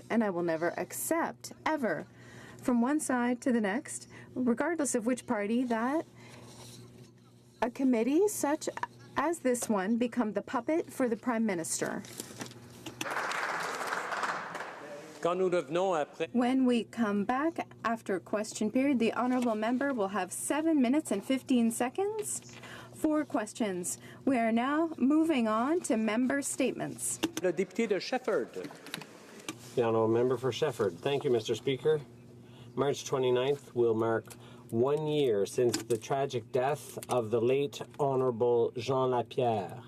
and I will never accept, ever, from one side to the next, regardless of which party, that a committee such as this one become the puppet for the Prime Minister. When we come back after question period, the honourable member will have 7 minutes and 15 seconds for questions. We are now moving on to member statements. Le député de Shefford. The honourable member for Shefford. Thank you, Mr. Speaker. March 29th will mark 1 year since the tragic death of the late Honourable Jean Lapierre.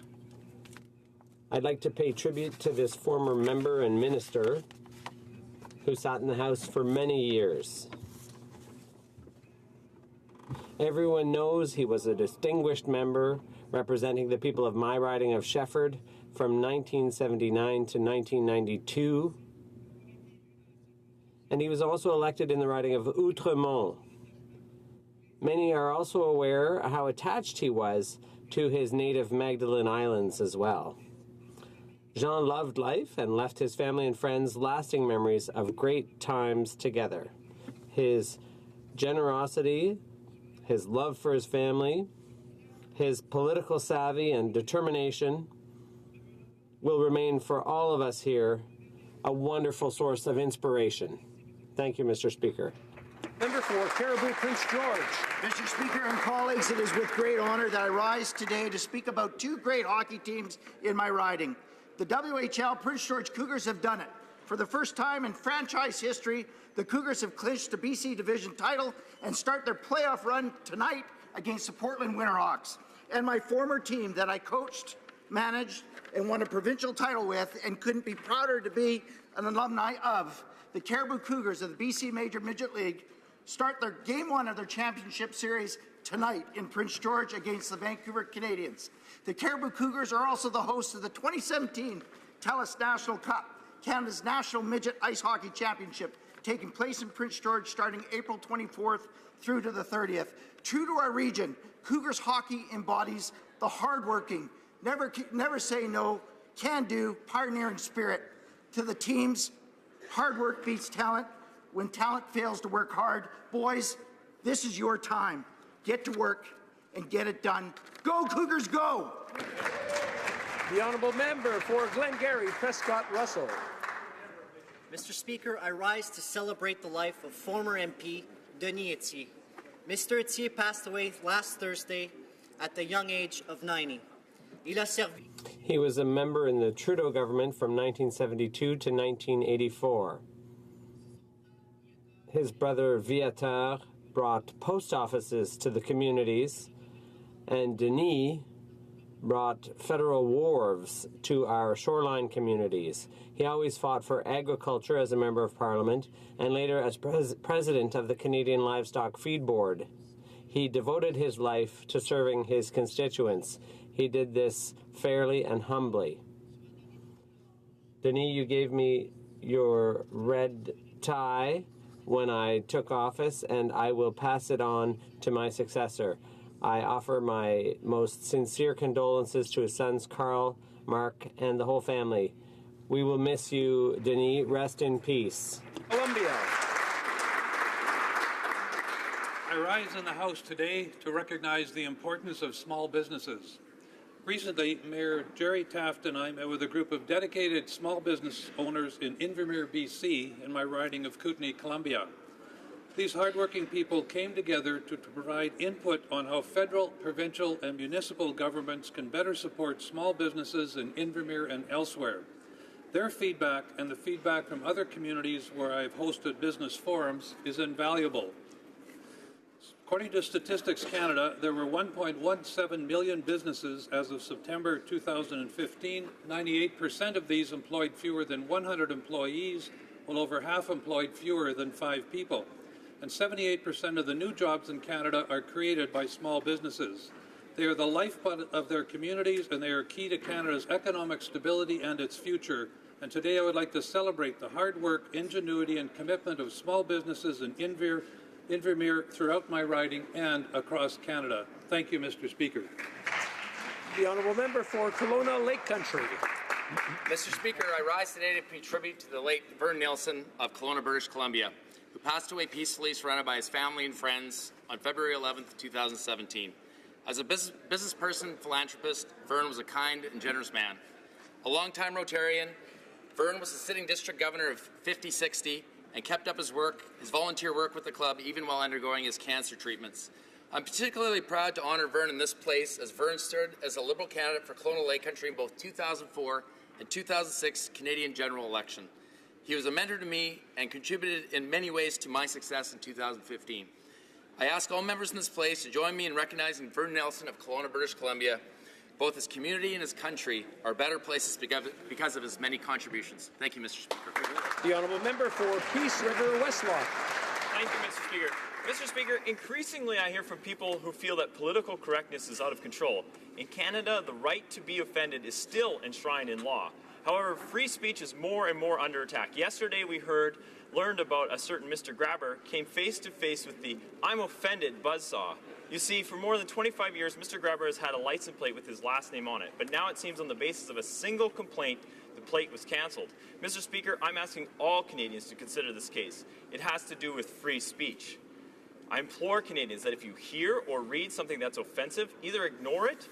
I'd like to pay tribute to this former member and minister who sat in the House for many years. Everyone knows he was a distinguished member representing the people of my riding of Shefford from 1979 to 1992. And he was also elected in the riding of Outremont. Many are also aware how attached he was to his native Magdalen Islands as well. Jean loved life and left his family and friends lasting memories of great times together. His generosity, his love for his family, his political savvy and determination will remain for all of us here a wonderful source of inspiration. Thank you, Mr. Speaker. Member for Caribou Prince George. Mr. Speaker and colleagues, it is with great honour that I rise today to speak about two great hockey teams in my riding. The WHL Prince George Cougars have done it. For the first time in franchise history, the Cougars have clinched the BC Division title and start their playoff run tonight against the Portland Winterhawks. And my former team that I coached, managed, and won a provincial title with, and couldn't be prouder to be an alumni of, the Caribou Cougars of the BC Major Midget League, start their Game 1 of their championship series tonight in Prince George against the Vancouver Canadians. The Caribou Cougars are also the hosts of the 2017 TELUS National Cup, Canada's National Midget Ice Hockey Championship, taking place in Prince George starting April 24th through to the 30th. True to our region, Cougars hockey embodies the hardworking, never say no, can-do, pioneering spirit. To the teams, hard work beats talent. When talent fails to work hard, boys, this is your time. Get to work and get it done. Go Cougars, go! The honourable member for Glengarry Prescott Russell. Mr. Speaker, I rise to celebrate the life of former MP Denis Etier. Mr. Etier passed away last Thursday at the young age of 90. He was a member in the Trudeau government from 1972 to 1984. His brother Viateur brought post offices to the communities, and Denis brought federal wharves to our shoreline communities. He always fought for agriculture as a member of Parliament, and later as president of the Canadian Livestock Feed Board. He devoted his life to serving his constituents. He did this fairly and humbly. Denis, you gave me your red tie when I took office, and I will pass it on to my successor. I offer my most sincere condolences to his sons, Carl, Mark, and the whole family. We will miss you, Denis. Rest in peace. Columbia. I rise in the House today to recognize the importance of small businesses. Recently, Mayor Jerry Taft and I met with a group of dedicated small business owners in Invermere, BC, in my riding of Kootenay, Columbia. These hardworking people came together to provide input on how federal, provincial, and municipal governments can better support small businesses in Invermere and elsewhere. Their feedback and the feedback from other communities where I've hosted business forums is invaluable. According to Statistics Canada, there were 1.17 million businesses as of September 2015. 98% of these employed fewer than 100 employees, while over half employed fewer than 5 people. And 78% of the new jobs in Canada are created by small businesses. They are the lifeblood of their communities, and they are key to Canada's economic stability and its future. And today I would like to celebrate the hard work, ingenuity, and commitment of small businesses in Invermere throughout my riding and across Canada. Thank you, Mr. Speaker. The honourable member for Kelowna Lake Country. Mr. Speaker, I rise today to pay tribute to the late Vern Nielsen of Kelowna, British Columbia, who passed away peacefully surrounded by his family and friends on February 11th, 2017. As a business person, philanthropist, Vern was a kind and generous man. A longtime Rotarian, Vern was the sitting district governor of 50-60 and kept up his volunteer work with the club even while undergoing his cancer treatments. I'm particularly proud to honor Vern in this place, as Vern stood as a Liberal candidate for Kelowna Lake Country in both 2004 and 2006 Canadian general election. He was a mentor to me and contributed in many ways to my success in 2015. I ask all members in this place to join me in recognizing Vern Nielsen of Kelowna, British Columbia. Both his community and his country are better places because of his many contributions. Thank you, Mr. Speaker. The honourable member for Peace River Westlock. Thank you, Mr. Speaker. Mr. Speaker, increasingly I hear from people who feel that political correctness is out of control. In Canada, the right to be offended is still enshrined in law. However, free speech is more and more under attack. Yesterday we learned about a certain Mr. Grabber came face to face with the "I'm offended" buzzsaw. You see, for more than 25 years, Mr. Grabber has had a license plate with his last name on it, but now it seems on the basis of a single complaint, the plate was cancelled. Mr. Speaker, I'm asking all Canadians to consider this case. It has to do with free speech. I implore Canadians that if you hear or read something that's offensive, either ignore it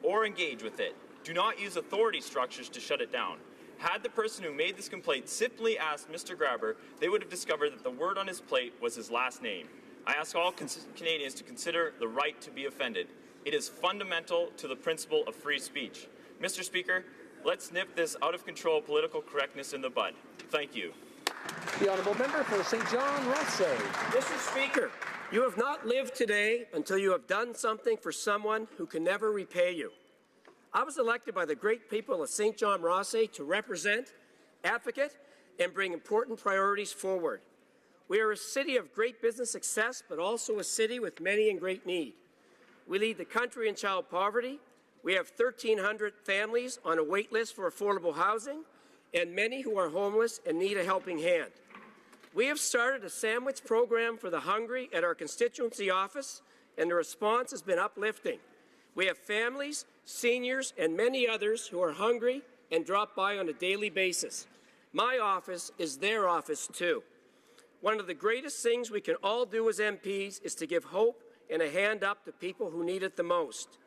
or engage with it. Do not use authority structures to shut it down. Had the person who made this complaint simply asked Mr. Grabber, they would have discovered that the word on his plate was his last name. I ask all Canadians to consider the right to be offended. It is fundamental to the principle of free speech. Mr. Speaker, let's nip this out-of-control political correctness in the bud. Thank you. The honourable member for St. John Rothsay. Mr. Speaker, you have not lived today until you have done something for someone who can never repay you. I was elected by the great people of St. John Rothsay to represent, advocate, and bring important priorities forward. We are a city of great business success, but also a city with many in great need. We lead the country in child poverty. We have 1,300 families on a wait list for affordable housing, and many who are homeless and need a helping hand. We have started a sandwich program for the hungry at our constituency office, and the response has been uplifting. We have families, seniors, and many others who are hungry and drop by on a daily basis. My office is their office too. One of the greatest things we can all do as MPs is to give hope and a hand up to people who need it the most.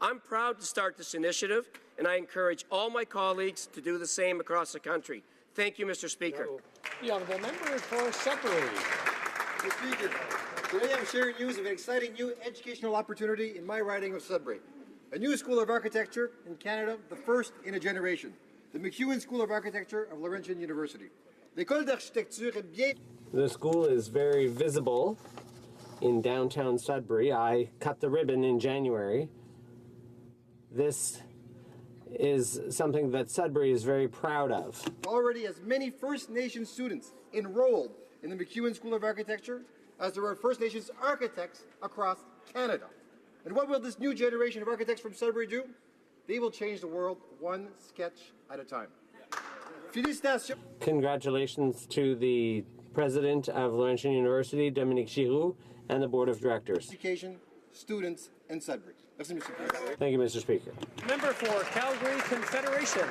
I'm proud to start this initiative, and I encourage all my colleagues to do the same across the country. Thank you, Mr. Speaker. The honourable member for Sudbury. Mr. Speaker, today I'm sharing news of an exciting new educational opportunity in my riding of Sudbury. A new School of Architecture in Canada, the first in a generation. The MacEwan School of Architecture of Laurentian University. L'école d'architecture est bien... The school is very visible in downtown Sudbury. I cut the ribbon in January. This is something that Sudbury is very proud of. Already has many First Nations students enrolled in the MacEwan School of Architecture, as there are First Nations architects across Canada. And what will this new generation of architects from Sudbury do? They will change the world one sketch at a time. Félicitations. Congratulations to the President of Laurentian University, Dominique Giroux, and the Board of Directors. Education, students, and Sudbury. Merci, Mr. Speaker. Thank you, Mr. Speaker. Member for Calgary Confederation.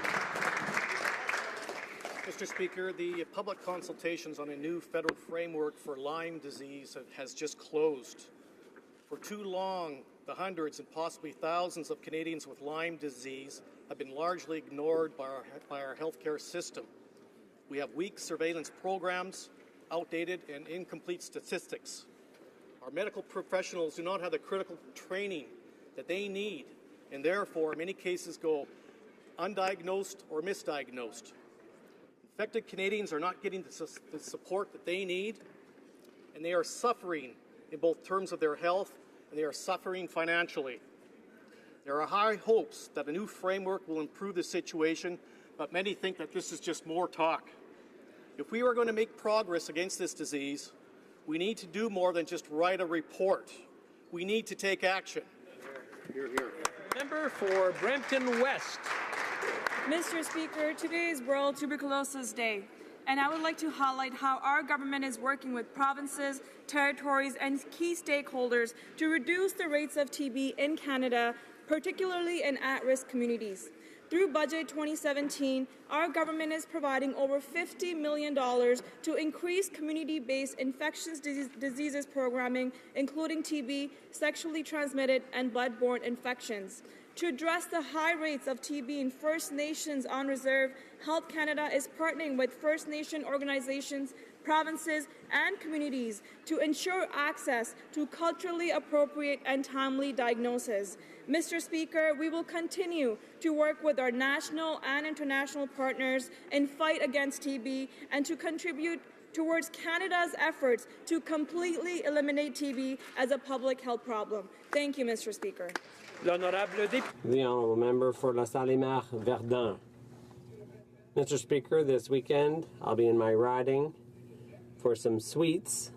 Mr. Speaker, the public consultations on a new federal framework for Lyme disease has just closed. For too long, the hundreds and possibly thousands of Canadians with Lyme disease have been largely ignored by our healthcare system. We have weak surveillance programs, outdated and incomplete statistics. Our medical professionals do not have the critical training that they need, and therefore, in many cases, go undiagnosed or misdiagnosed. Infected Canadians are not getting the support that they need, and they are suffering in both terms of their health, and they are suffering financially. There are high hopes that a new framework will improve the situation, but many think that this is just more talk. If we are going to make progress against this disease, we need to do more than just write a report. We need to take action. Hear, hear. Member for Brampton West. Mr. Speaker, today is World Tuberculosis Day, and I would like to highlight how our government is working with provinces, territories, and key stakeholders to reduce the rates of TB in Canada, particularly in at-risk communities. Through Budget 2017, our government is providing over $50 million to increase community-based infectious diseases programming, including TB, sexually transmitted, and bloodborne infections. To address the high rates of TB in First Nations on reserve, Health Canada is partnering with First Nation organizations, provinces, and communities to ensure access to culturally appropriate and timely diagnosis. Mr. Speaker, we will continue to work with our national and international partners in fight against TB and to contribute towards Canada's efforts to completely eliminate TB as a public health problem. Thank you, Mr. Speaker. The Honourable Member for La Salle-Mar Verdun. Mr. Speaker, this weekend I'll be in my riding for some sweets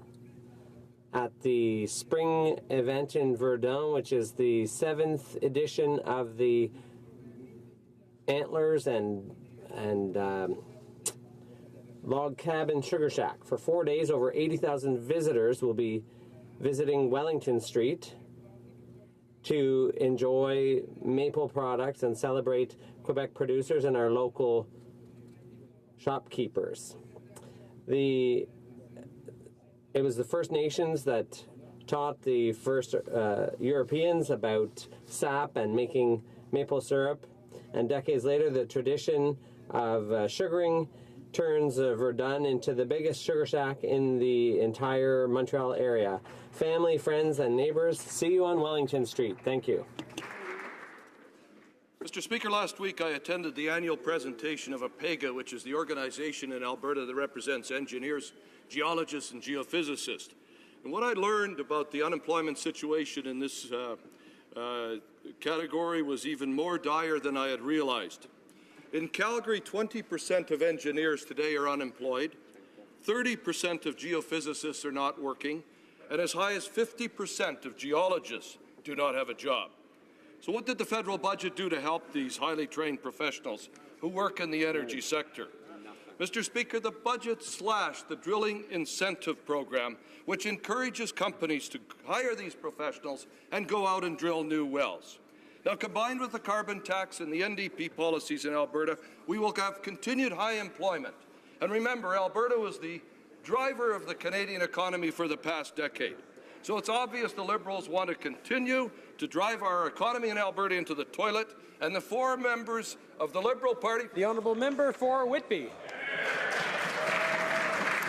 at the spring event in Verdun, which is the 7th edition of the Antlers and Log Cabin Sugar Shack. For 4 days, over 80,000 visitors will be visiting Wellington Street to enjoy maple products and celebrate Quebec producers and our local shopkeepers. It was the First Nations that taught the first Europeans about sap and making maple syrup, and decades later the tradition of sugaring turns Verdun into the biggest sugar shack in the entire Montreal area. Family, friends, and neighbors, see you on Wellington Street. Thank you. Mr. Speaker, last week I attended the annual presentation of APEGA, which is the organization in Alberta that represents engineers, geologists, and geophysicists. And what I learned about the unemployment situation in this category was even more dire than I had realized. In Calgary, 20% of engineers today are unemployed, 30% of geophysicists are not working, and as high as 50% of geologists do not have a job. So what did the federal budget do to help these highly trained professionals who work in the energy sector? Mr. Speaker, the budget slashed the drilling incentive program, which encourages companies to hire these professionals and go out and drill new wells. Now, combined with the carbon tax and the NDP policies in Alberta, we will have continued high employment. And remember, Alberta was the driver of the Canadian economy for the past decade. So it's obvious the Liberals want to continue to drive our economy in Alberta into the toilet, and the 4 members of the Liberal Party... The Honourable Member for Whitby.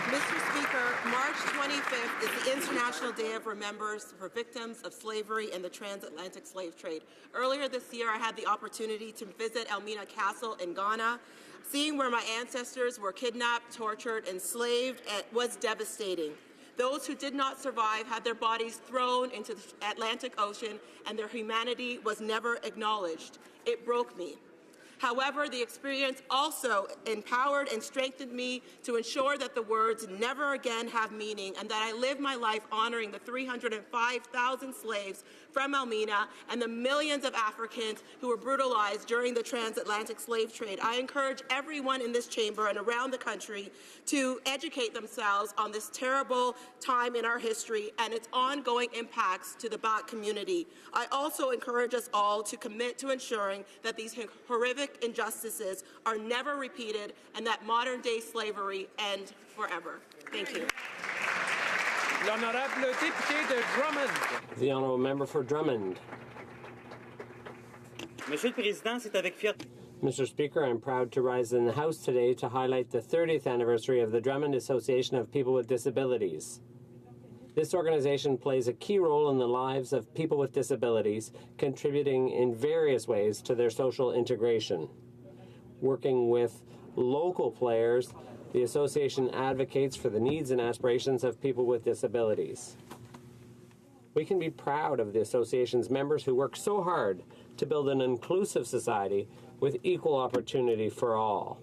Mr. Speaker, March 25th is the International Day of Remembrance for victims of slavery and the transatlantic slave trade. Earlier this year, I had the opportunity to visit Elmina Castle in Ghana. Seeing where my ancestors were kidnapped, tortured, enslaved was devastating. Those who did not survive had their bodies thrown into the Atlantic Ocean, and their humanity was never acknowledged. It broke me. However, the experience also empowered and strengthened me to ensure that the words never again have meaning, and that I live my life honoring the 305,000 slaves from Elmina and the millions of Africans who were brutalized during the transatlantic slave trade. I encourage everyone in this chamber and around the country to educate themselves on this terrible time in our history and its ongoing impacts to the Black community. I also encourage us all to commit to ensuring that these horrific injustices are never repeated and that modern-day slavery ends forever. Thank you. L'honorable député de Drummond. The Honourable Member for Drummond. Monsieur le Président, c'est avec fierté. Mr. Speaker, I'm proud to rise in the House today to highlight the 30th anniversary of the Drummond Association of People with Disabilities. This organization plays a key role in the lives of people with disabilities, contributing in various ways to their social integration. Working with local players, the association advocates for the needs and aspirations of people with disabilities. We can be proud of the association's members who work so hard to build an inclusive society with equal opportunity for all.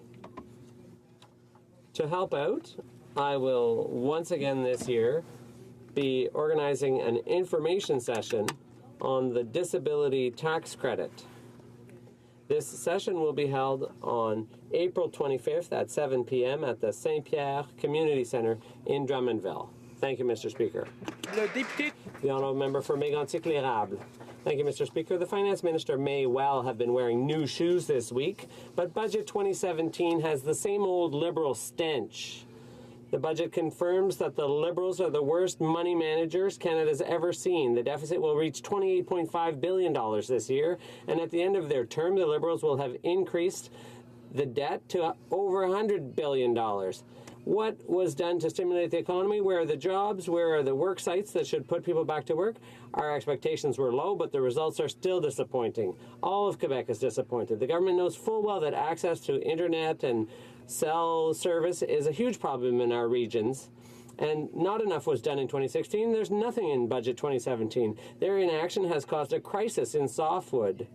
To help out, I will once again this year be organizing an information session on the disability tax credit. This session will be held on April 25th at 7 p.m. at the Saint-Pierre Community Centre in Drummondville. Thank you, Mr. Speaker. The Honourable Member for Mégantic-l'Érable. Thank you, Mr. Speaker. The Finance Minister may well have been wearing new shoes this week, but Budget 2017 has the same old Liberal stench. The budget confirms that the Liberals are the worst money managers Canada's ever seen. The deficit will reach $28.5 billion this year, and at the end of their term, the Liberals will have increased the debt to over $100 billion. What was done to stimulate the economy? Where are the jobs? Where are the work sites that should put people back to work? Our expectations were low, but the results are still disappointing. All of Quebec is disappointed. The government knows full well that access to internet and cell service is a huge problem in our regions, and not enough was done in 2016. There's nothing in Budget 2017. Their inaction has caused a crisis in softwood.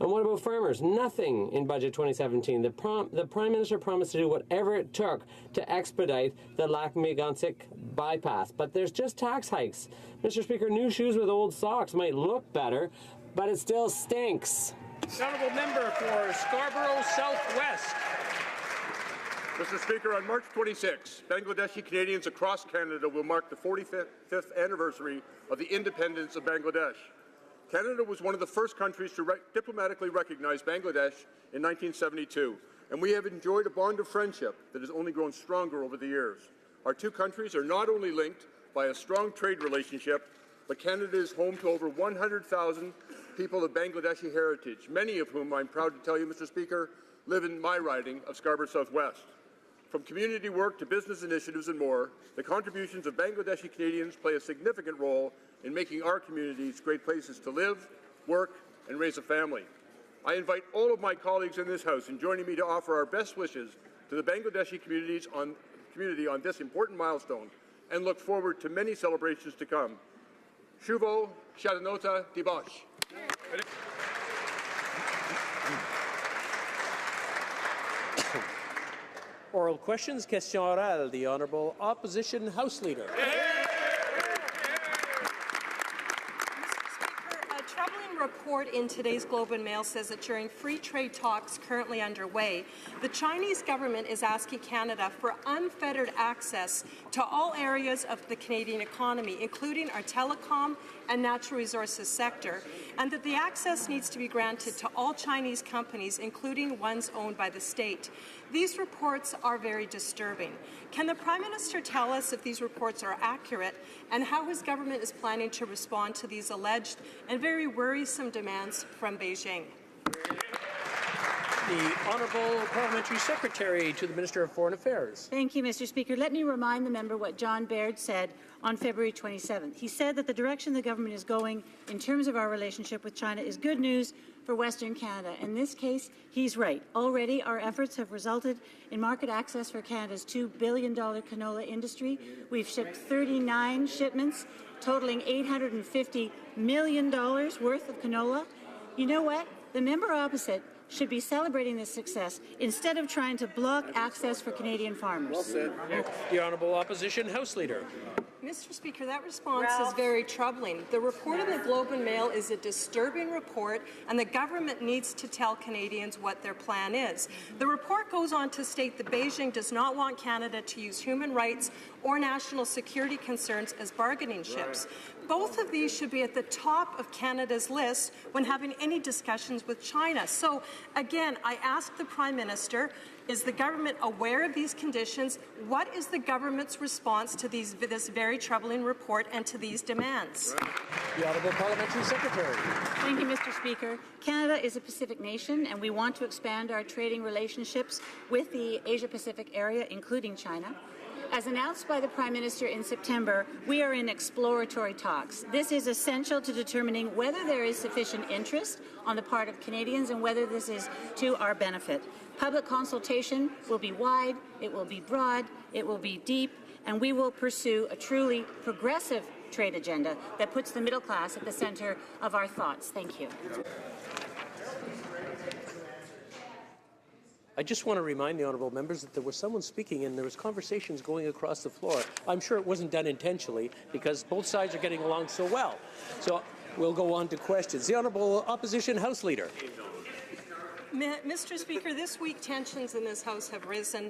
And what about farmers? Nothing in Budget 2017. The Prime Minister promised to do whatever it took to expedite the Lac-Mégantic bypass. But there's just tax hikes. Mr. Speaker, new shoes with old socks might look better, but it still stinks. The honourable member for Scarborough Southwest. Mr. Speaker, on March 26, Bangladeshi Canadians across Canada will mark the 45th anniversary of the independence of Bangladesh. Canada was one of the first countries to diplomatically recognize Bangladesh in 1972, and we have enjoyed a bond of friendship that has only grown stronger over the years. Our two countries are not only linked by a strong trade relationship, but Canada is home to over 100,000 people of Bangladeshi heritage, many of whom, I'm proud to tell you, Mr. Speaker, live in my riding of Scarborough Southwest. From community work to business initiatives and more, the contributions of Bangladeshi Canadians play a significant role in making our communities great places to live, work, and raise a family. I invite all of my colleagues in this House in joining me to offer our best wishes to the Bangladeshi community on this important milestone, and look forward to many celebrations to come. Shuvo Shadanota Dibosh. Oral questions, question orale. The Honourable Opposition House Leader. Report in today's Globe and Mail says that during free trade talks currently underway, the Chinese government is asking Canada for unfettered access to all areas of the Canadian economy, including our telecom and natural resources sector, and that the access needs to be granted to all Chinese companies, including ones owned by the state. These reports are very disturbing. Can the Prime Minister tell us if these reports are accurate and how his government is planning to respond to these alleged and very worrisome demands from Beijing? The Honourable Parliamentary Secretary to the Minister of Foreign Affairs. Thank you, Mr. Speaker. Let me remind the member what John Baird said on February 27th. He said that the direction the government is going in terms of our relationship with China is good news for Western Canada. In this case, he's right. Already, our efforts have resulted in market access for Canada's $2 billion canola industry. We've shipped 39 shipments, totaling $850 million worth of canola. You know what? The member opposite should be celebrating this success instead of trying to block access for Canadian farmers. Well said. The Honourable Opposition House Leader. Mr. Speaker, that response is very troubling. The report in the Globe and Mail is a disturbing report, and the government needs to tell Canadians what their plan is. The report goes on to state that Beijing does not want Canada to use human rights or national security concerns as bargaining chips. Both of these should be at the top of Canada's list when having any discussions with China. So, again, I ask the Prime Minister, is the government aware of these conditions? What is the government's response to this very troubling report and to these demands? The Honourable Parliamentary Secretary. Thank you, Mr. Speaker. Canada is a Pacific nation, and we want to expand our trading relationships with the Asia-Pacific area, including China. As announced by the Prime Minister in September, we are in exploratory talks. This is essential to determining whether there is sufficient interest on the part of Canadians and whether this is to our benefit. Public consultation will be wide, it will be broad, it will be deep, and we will pursue a truly progressive trade agenda that puts the middle class at the center of our thoughts. Thank you. I just want to remind the honourable members that there was someone speaking and there was conversations going across the floor. I'm sure it wasn't done intentionally because both sides are getting along so well. So we'll go on to questions. The Honourable Opposition House Leader. Mr. Speaker, this week tensions in this House have risen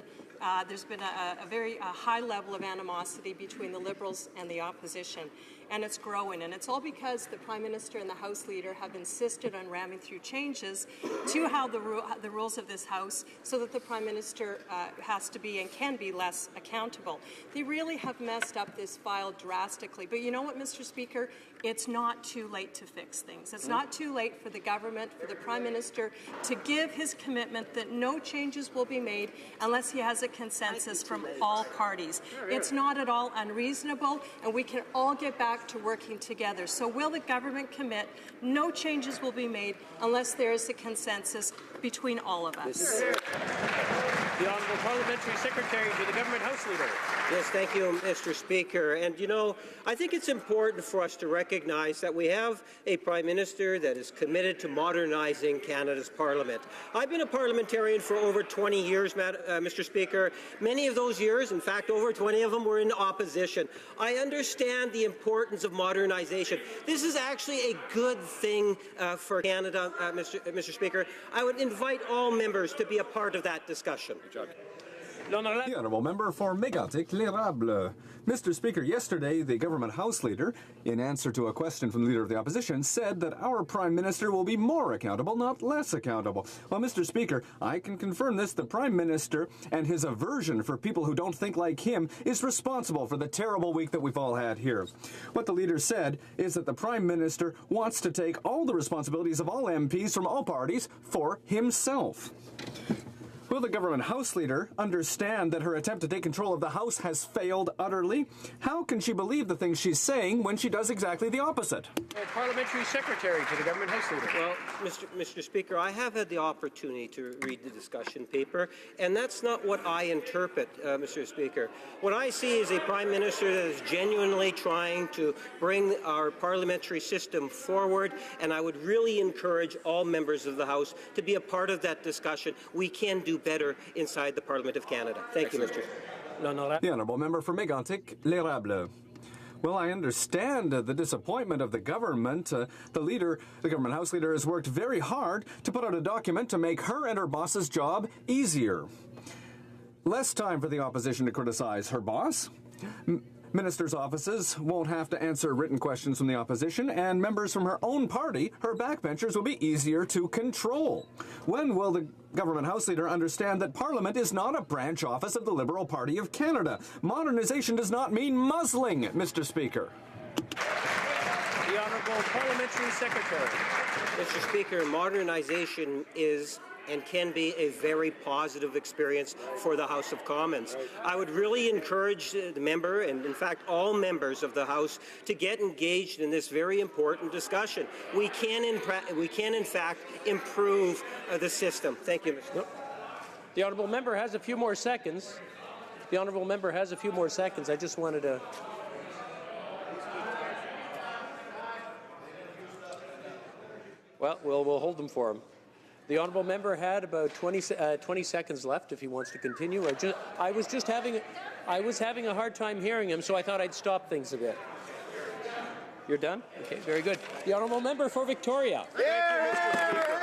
there's been a very high level of animosity between the Liberals and the opposition, and it's growing. And it's all because the Prime Minister and the House Leader have insisted on ramming through changes to how the rules of this House so that the Prime Minister has to be and can be less accountable. They really have messed up this file drastically. But you know what, Mr. Speaker? It's not too late to fix things. It's not too late for the government, for the Prime Minister, to give his commitment that no changes will be made unless he has a consensus from all parties. It's not at all unreasonable, and we can all get back to working together. So will the government commit no changes will be made unless there is a consensus between all of us? The Honourable Parliamentary Secretary to the Government House Leader. Yes, thank you, Mr. Speaker. And, you know, I think it's important for us to recognize that we have a Prime Minister that is committed to modernizing Canada's Parliament. I've been a parliamentarian for over 20 years, Mr. Speaker. Many of those years, in fact, over 20 of them were in opposition. I understand the importance of modernization. This is actually a good thing for Canada, Mr. Speaker. I would invite all members to be a part of that discussion. The Honourable Member for Mégantic-L'Érable. Mr. Speaker, yesterday the Government House Leader, in answer to a question from the Leader of the Opposition, said that our Prime Minister will be more accountable, not less accountable. Well, Mr. Speaker, I can confirm this. The Prime Minister and his aversion for people who don't think like him is responsible for the terrible week that we've all had here. What the Leader said is that the Prime Minister wants to take all the responsibilities of all MPs from all parties for himself. Will the Government House Leader understand that her attempt to take control of the House has failed utterly? How can she believe the things she's saying when she does exactly the opposite? Parliamentary Secretary to the Government House Leader. Well, Mr. Speaker, I have had the opportunity to read the discussion paper, and that's not what I interpret, Mr. Speaker. What I see is a Prime Minister that is genuinely trying to bring our parliamentary system forward, and I would really encourage all members of the House to be a part of that discussion. We can do better inside the Parliament of Canada. Thank you, Mr. The Honourable Member for Mégantic-L'Érable. Well, I understand the disappointment of the government. The Government House Leader, has worked very hard to put out a document to make her and her boss's job easier. Less time for the opposition to criticize her boss. Ministers' offices won't have to answer written questions from the opposition, and members from her own party, her backbenchers, will be easier to control. When will the Government House Leader understand that Parliament is not a branch office of the Liberal Party of Canada? Modernization does not mean muzzling, Mr. Speaker. The Honourable Parliamentary Secretary. Mr. Speaker, modernization is and can be a very positive experience for the House of Commons. I would really encourage the member, and in fact all members of the House, to get engaged in this very important discussion. We can in fact improve the system. Thank you, Mr. The Honourable Member has a few more seconds. The Honourable Member has a few more seconds. I just wanted to... Well, we'll hold them for him. The Honourable Member had about 20 seconds left if he wants to continue. I was having a hard time hearing him, so I thought I'd stop things a bit. You're done? Okay, very good. The Honourable Member for Victoria. Thank you, Mr. Speaker.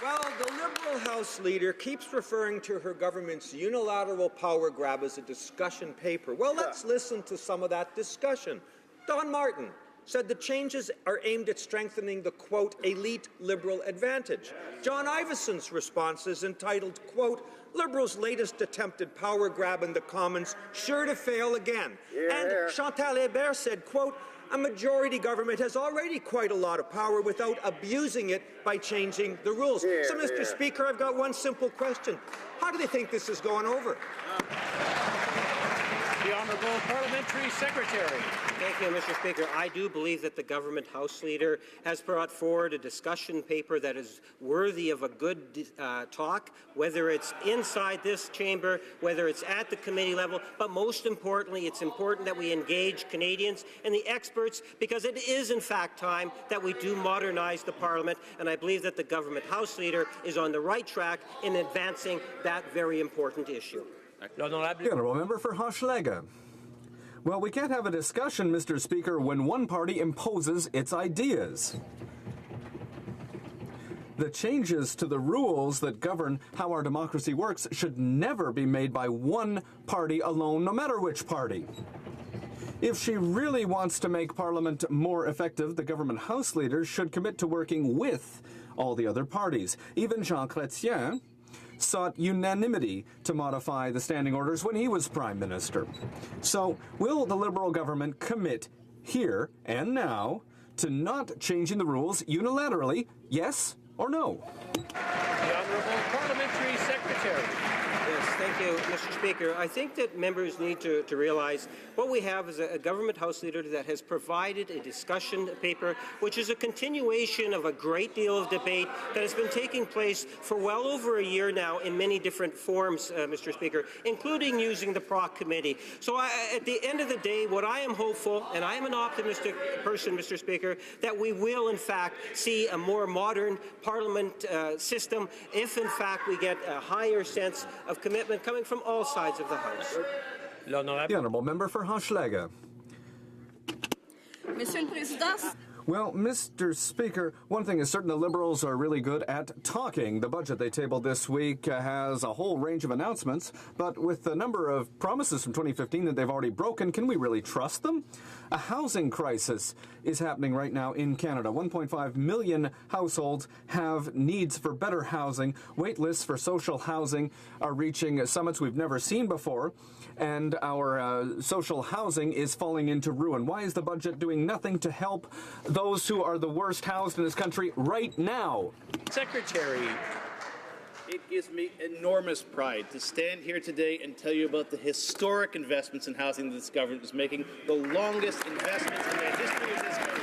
Well, the Liberal House Leader keeps referring to her government's unilateral power grab as a discussion paper. Well, let's listen to some of that discussion. Don Martin said the changes are aimed at strengthening the, quote, elite Liberal advantage. John Iveson's response is entitled, quote, Liberals' latest attempted power grab in the Commons sure to fail again. And Chantal Hébert said, quote, a majority government has already quite a lot of power without abusing it by changing the rules. So, Mr. Speaker, I've got one simple question. How do they think this is going over? The Honourable Parliamentary Secretary. Thank you, Mr. Speaker. I do believe that the Government House Leader has brought forward a discussion paper that is worthy of a good talk, whether it's inside this chamber, whether it's at the committee level, but most importantly, it's important that we engage Canadians and the experts, because it is, in fact, time that we do modernize the Parliament, and I believe that the Government House Leader is on the right track in advancing that very important issue. The Honourable Member for Hochelaga. Well, we can't have a discussion, Mr. Speaker, when one party imposes its ideas. The changes to the rules that govern how our democracy works should never be made by one party alone, no matter which party. If she really wants to make Parliament more effective, the government House leader should commit to working with all the other parties. Even Jean Chrétien sought unanimity to modify the standing orders when he was Prime Minister. So, will the Liberal government commit here and now to not changing the rules unilaterally, yes or no? The Honourable Parliamentary Secretary. Yes, thank you, Mr. Speaker. I think that members need to realize what we have is a government House leader that has provided a discussion paper, which is a continuation of a great deal of debate that has been taking place for well over a year now in many different forms, Mr. Speaker, including using the PROC committee. So at the end of the day, what I am hopeful, and I am an optimistic person, Mr. Speaker, that we will in fact see a more modern Parliament system if in fact we get a higher sense of commitment coming from all sides of the House. The Honourable Member for Hochelaga. Monsieur le Président. Well, Mr. Speaker, one thing is certain, the Liberals are really good at talking. The budget they tabled this week has a whole range of announcements, but with the number of promises from 2015 that they've already broken, can we really trust them? A housing crisis is happening right now in Canada. 1.5 million households have needs for better housing. Wait lists for social housing are reaching summits we've never seen before, and our social housing is falling into ruin. Why is the budget doing nothing to help those who are the worst housed in this country right now? Secretary. It gives me enormous pride to stand here today and tell you about the historic investments in housing that this government is making, the longest investments in the history of this country.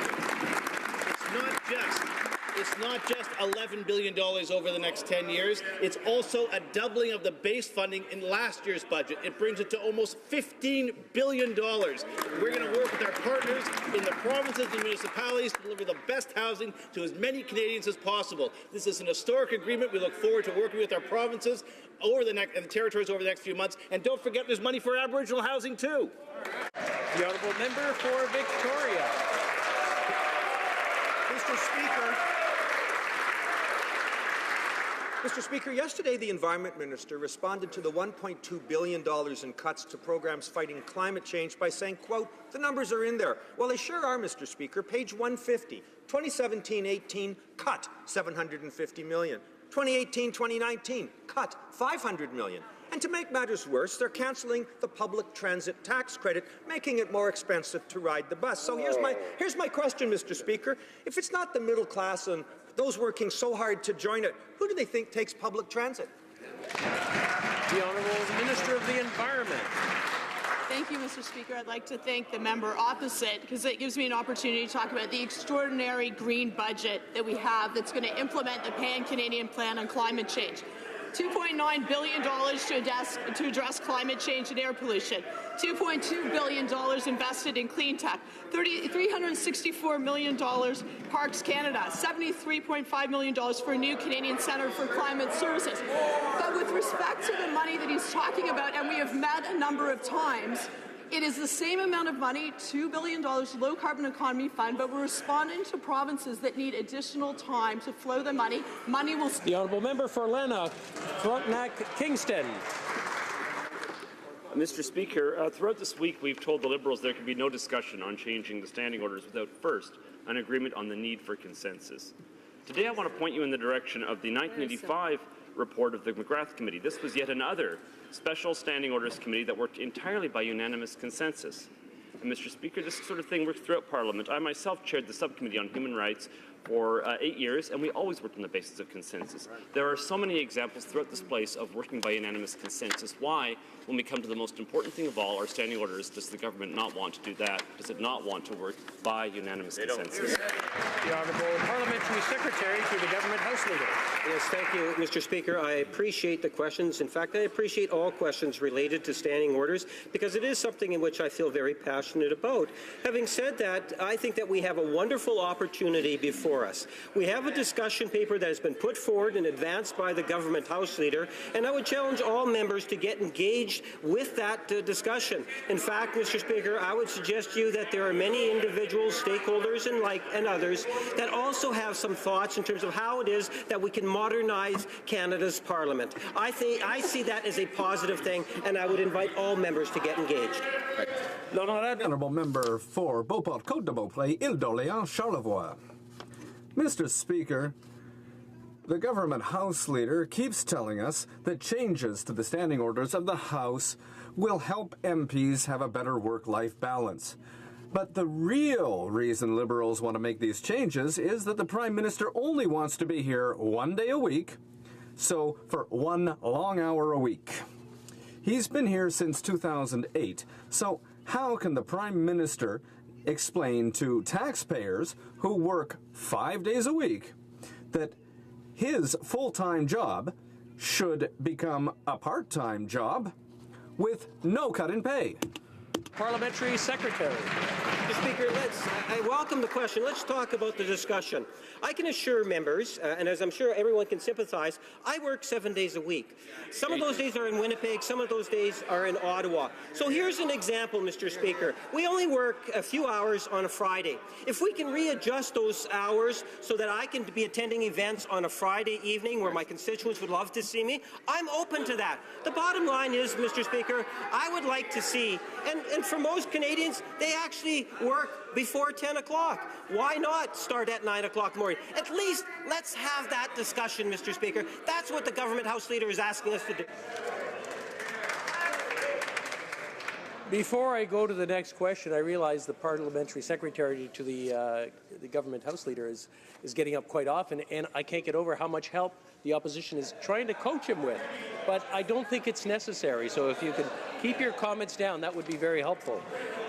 It's not just $11 billion over the next 10 years. It's also a doubling of the base funding in last year's budget. It brings it to almost $15 billion. We're going to work with our partners in the provinces and municipalities to deliver the best housing to as many Canadians as possible. This is an historic agreement. We look forward to working with our provinces and the territories over the next few months. And don't forget, there's money for Aboriginal housing too. The Honourable Member for Victoria. Mr. Speaker, yesterday the Environment Minister responded to the $1.2 billion in cuts to programs fighting climate change by saying, quote, the numbers are in there. Well, they sure are, Mr. Speaker. Page 150, 2017-18, cut $750 million. 2018-2019, cut $500 million. And to make matters worse, they're cancelling the public transit tax credit, making it more expensive to ride the bus. So here's my question, Mr. Speaker. If it's not the middle class and those working so hard to join it, who do they think takes public transit? The Honourable Minister of the Environment. Thank you, Mr. Speaker. I'd like to thank the member opposite because it gives me an opportunity to talk about the extraordinary green budget that we have that's going to implement the Pan-Canadian Plan on Climate Change. $2.9 billion to address climate change and air pollution, $2.2 billion invested in clean tech, $364 million Parks Canada, $73.5 million for a new Canadian Centre for Climate Services. But with respect to the money that he's talking about, and we have met a number of times, it is the same amount of money, $2 billion Low Carbon Economy Fund, but we're responding to provinces that need additional time to flow the money. Money will... The Honourable Member for Lanark, Frontenac, Kingston. Mr. Speaker, throughout this week we've told the Liberals there can be no discussion on changing the standing orders without first an agreement on the need for consensus. Today I want to point you in the direction of the 1985 report of the McGrath Committee. This was yet another special standing orders committee that worked entirely by unanimous consensus. And Mr. Speaker, this sort of thing works throughout Parliament. I myself chaired the subcommittee on human rights for 8 years, and we always worked on the basis of consensus. There are so many examples throughout this place of working by unanimous consensus. Why, when we come to the most important thing of all, our standing orders, does the government not want to do that? Does it not want to work by unanimous consensus? The Honourable Parliamentary Secretary to the Government House Leader. Yes, thank you, Mr. Speaker. I appreciate the questions. In fact, I appreciate all questions related to standing orders because it is something in which I feel very passionate about. Having said that, I think that we have a wonderful opportunity before before us. We have a discussion paper that has been put forward and advanced by the government House Leader, and I would challenge all members to get engaged with that discussion. In fact, Mr. Speaker, I would suggest to you that there are many individuals, stakeholders, and others that also have some thoughts in terms of how it is that we can modernize Canada's Parliament. I see that as a positive thing, and I would invite all members to get engaged. The honourable member for Beauport-Côte-de-Beaupré, Île-d'Orléans, Charlevoix. Mr. Speaker, the government House Leader keeps telling us that changes to the standing orders of the House will help MPs have a better work-life balance. But the real reason Liberals want to make these changes is that the Prime Minister only wants to be here one day a week, so for 1 long hour a week. He's been here since 2008, so how can the Prime Minister explain to taxpayers who work 5 days a week that his full-time job should become a part-time job with no cut in pay? Parliamentary Secretary. Mr. Speaker, I welcome the question. Let's talk about the discussion. I can assure members, and as I'm sure everyone can sympathize, I work 7 days a week. Some of those days are in Winnipeg, some of those days are in Ottawa. So here's an example, Mr. Speaker. We only work a few hours on a Friday. If we can readjust those hours so that I can be attending events on a Friday evening where my constituents would love to see me, I'm open to that. The bottom line is, Mr. Speaker, I would like to see, and for most Canadians, they actually work before 10 o'clock. Why not start at 9 o'clock in the morning? At least let's have that discussion, Mr. Speaker. That's what the government House Leader is asking us to do. Before I go to the next question, I realize the Parliamentary Secretary to the government House Leader is getting up quite often, and I can't get over how much help the opposition is trying to coach him with. But I don't think it's necessary, so if you can keep your comments down, that would be very helpful.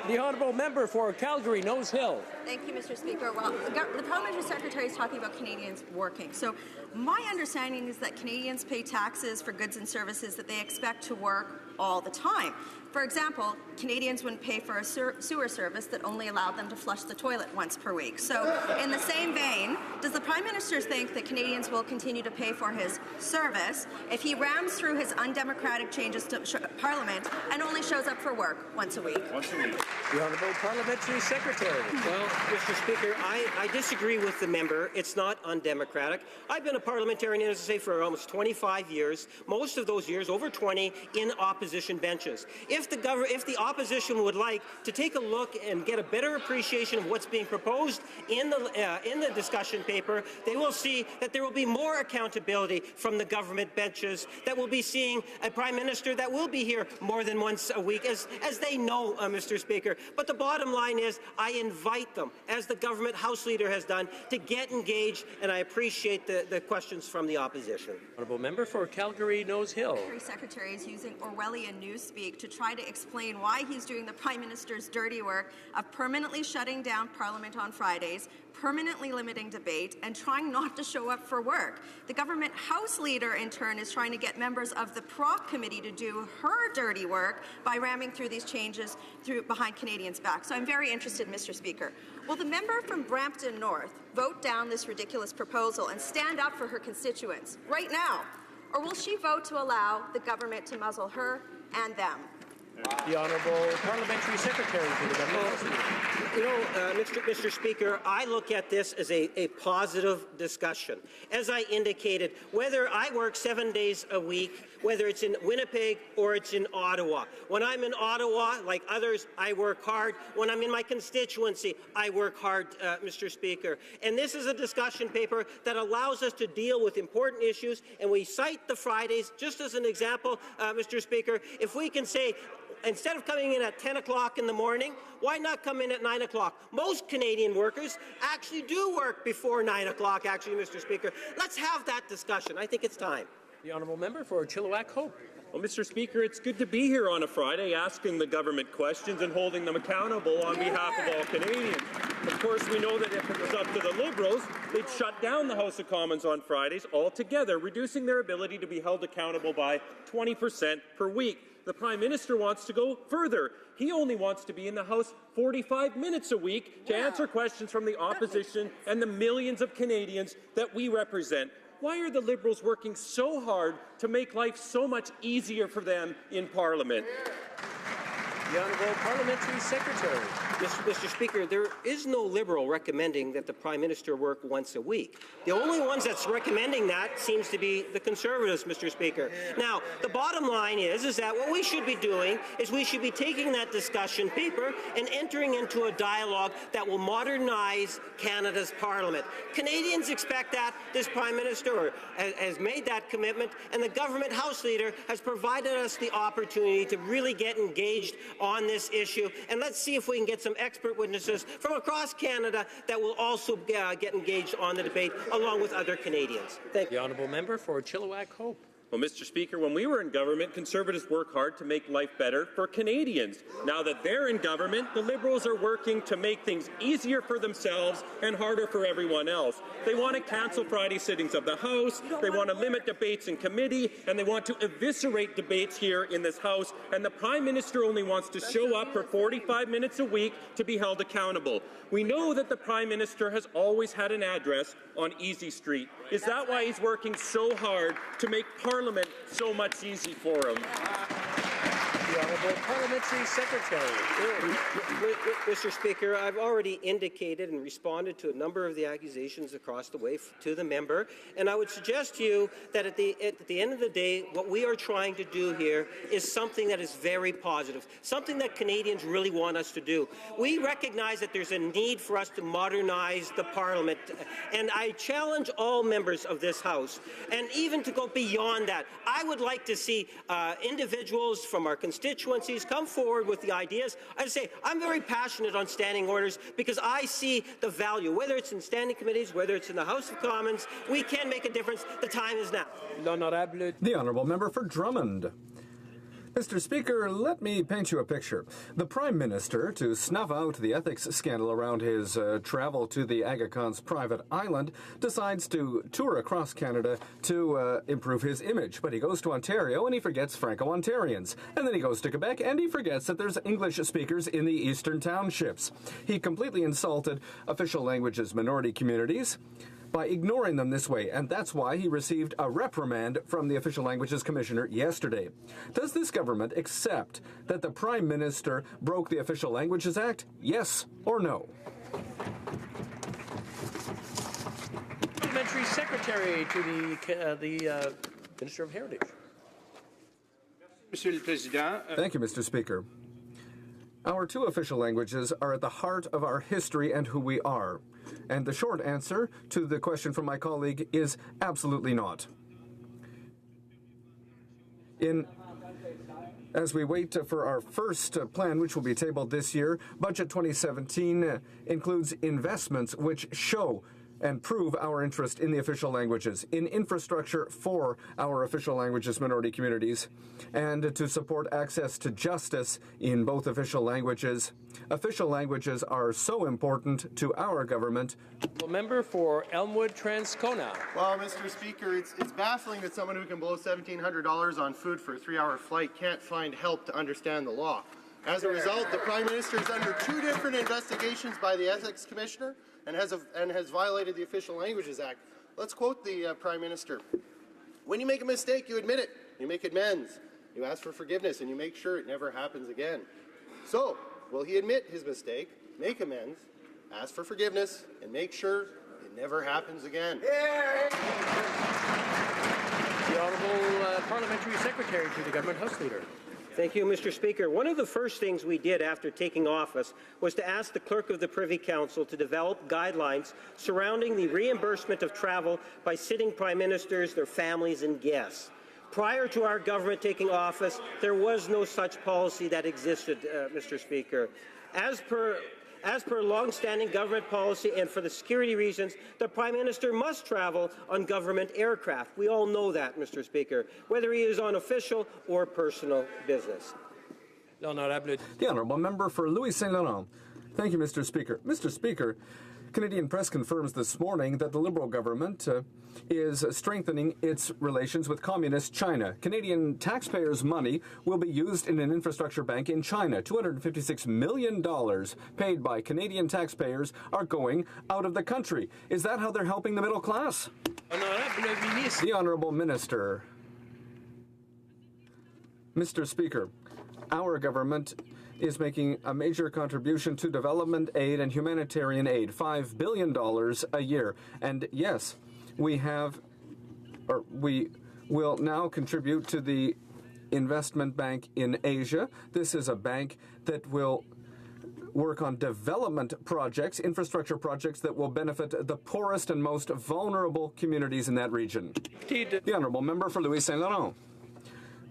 The honourable member for Calgary, Nose Hill. Thank you, Mr. Speaker. Well, the Parliamentary Secretary is talking about Canadians working. So my understanding is that Canadians pay taxes for goods and services that they expect to work all the time. For example, Canadians wouldn't pay for a sewer service that only allowed them to flush the toilet once per week. So in the same vein, does the Prime Minister think that Canadians will continue to pay for his service if he rams through his undemocratic changes to Parliament and only shows up for work once a week? Once a week. The Honourable Parliamentary Secretary. Well, Mr. Speaker, I disagree with the member. It's not undemocratic. I've been a parliamentarian, as I say, for almost 25 years, most of those years, over 20, in opposition benches. If the opposition would like to take a look and get a better appreciation of what's being proposed in the discussion paper, they will see that there will be more accountability from the government benches, that we'll be seeing a Prime Minister that will be here more than once a week, as they know, Mr. Speaker. But the bottom line is, I invite them, as the government House Leader has done, to get engaged, and I appreciate the questions from the opposition. Honourable member for Calgary, Nose Hill. The Secretary is using Orwellian newspeak to try to explain why he's doing the Prime Minister's dirty work of permanently shutting down Parliament on Fridays, permanently limiting debate, and trying not to show up for work. The government House Leader, in turn, is trying to get members of the Prop Committee to do her dirty work by ramming through these changes behind Canadians' backs. So I'm very interested, Mr. Speaker. Will the member from Brampton North vote down this ridiculous proposal and stand up for her constituents right now? Or will she vote to allow the government to muzzle her and them? The Honourable Parliamentary Secretary to the government House Leader. You know, Mr. Speaker, I look at this as a positive discussion. As I indicated, whether I work 7 days a week, whether it's in Winnipeg or it's in Ottawa. When I'm in Ottawa, like others, I work hard. When I'm in my constituency, I work hard, Mr. Speaker. And this is a discussion paper that allows us to deal with important issues, and we cite the Fridays just as an example, Mr. Speaker. If we can say, instead of coming in at 10 o'clock in the morning, why not come in at 9 o'clock? Most Canadian workers actually do work before 9 o'clock, actually, Mr. Speaker. Let's have that discussion. I think it's time. The Honourable Member for Chilliwack Hope. Well, Mr. Speaker, it's good to be here on a Friday asking the government questions and holding them accountable on behalf of all Canadians. Of course, we know that if it was up to the Liberals, they'd shut down the House of Commons on Fridays altogether, reducing their ability to be held accountable by 20% per week. The Prime Minister wants to go further. He only wants to be in the House 45 minutes a week to answer questions from the opposition and the millions of Canadians that we represent. Why are the Liberals working so hard to make life so much easier for them in Parliament? The Honourable Parliamentary Secretary. Mr. Speaker, there is no Liberal recommending that the Prime Minister work once a week. The only ones that's recommending that seems to be the Conservatives, Mr. Speaker. Now, the bottom line is that what we should be doing is we should be taking that discussion paper and entering into a dialogue that will modernize Canada's Parliament. Canadians expect that. This Prime Minister has made that commitment, and the government House Leader has provided us the opportunity to really get engaged on this issue. And let's see if we can get some expert witnesses from across Canada that will also get engaged on the debate along with other Canadians. Thank you. The Honourable Member for Chilliwack Hope. Well, Mr. Speaker, when we were in government, Conservatives work hard to make life better for Canadians. Now that they're in government, the Liberals are working to make things easier for themselves and harder for everyone else. They want to cancel Friday sittings of the House, they want to limit debates in committee, and they want to eviscerate debates here in this House, and the Prime Minister only wants to show up for 45 minutes a week to be held accountable. We know that the Prime Minister has always had an address on Easy Street. Is that why he's working so hard to make Parliament so much easy for him? The Honourable Parliamentary Secretary. Mr. Speaker, I've already indicated and responded to a number of the accusations across the way to the member, and I would suggest to you that at the end of the day, what we are trying to do here is something that is very positive, something that Canadians really want us to do. We recognize that there's a need for us to modernize the Parliament, and I challenge all members of this House, and even to go beyond that. I would like to see individuals from our constituencies come forward with the ideas. I say I'm very passionate on standing orders because I see the value, whether it's in standing committees, whether it's in the House of Commons. We can make a difference. The time is now. The Honourable Member for Drummond. Mr. Speaker, let me paint you a picture. The Prime Minister, to snuff out the ethics scandal around his travel to the Aga Khan's private island, decides to tour across Canada to improve his image. But he goes to Ontario and he forgets Franco-Ontarians. And then he goes to Quebec and he forgets that there's English speakers in the eastern townships. He completely insulted official languages minority communities by ignoring them this way, and that's why he received a reprimand from the Official Languages Commissioner yesterday. Does this government accept that the Prime Minister broke the Official Languages Act? Yes or no? Parliamentary Secretary to the Minister of Heritage. Thank you, Mr. Speaker. Our two official languages are at the heart of our history and who we are. And the short answer to the question from my colleague is absolutely not. As we wait for our first plan, which will be tabled this year, Budget 2017 includes investments which show and prove our interest in the official languages, in infrastructure for our official languages minority communities, and to support access to justice in both official languages. Official languages are so important to our government. Member for Elmwood Transcona. Well, Mr. Speaker, it's baffling that someone who can blow $1,700 on food for a 3-hour flight can't find help to understand the law. As a result, the Prime Minister is under 2 different investigations by the Ethics Commissioner and has violated the Official Languages Act. Let's quote the Prime Minister. When you make a mistake, you admit it. You make amends. You ask for forgiveness, and you make sure it never happens again. So, will he admit his mistake, make amends, ask for forgiveness, and make sure it never happens again? The Honourable Parliamentary Secretary to the Government House Leader. Thank you, Mr. Speaker. One of the first things we did after taking office was to ask the Clerk of the Privy Council to develop guidelines surrounding the reimbursement of travel by sitting Prime Ministers, their families, and guests. Prior to our government taking office, there was no such policy that existed, Mr. Speaker. As per long-standing government policy and for the security reasons, the Prime Minister must travel on government aircraft. We all know that, Mr. Speaker, whether he is on official or personal business. The Honourable Member for Louis Saint Laurent. Thank you, Mr. Speaker. Mr. Speaker, Canadian press confirms this morning that the Liberal government is strengthening its relations with communist China. Canadian taxpayers' money will be used in an infrastructure bank in China. $256 million paid by Canadian taxpayers are going out of the country. Is that how they're helping the middle class? The Honourable Minister. Mr. Speaker, our government is making a major contribution to development aid and humanitarian aid, $5 billion a year. And yes, we will now contribute to the investment bank in Asia. This is a bank that will work on development projects, infrastructure projects that will benefit the poorest and most vulnerable communities in that region. The Honourable Member for Louis Saint Laurent.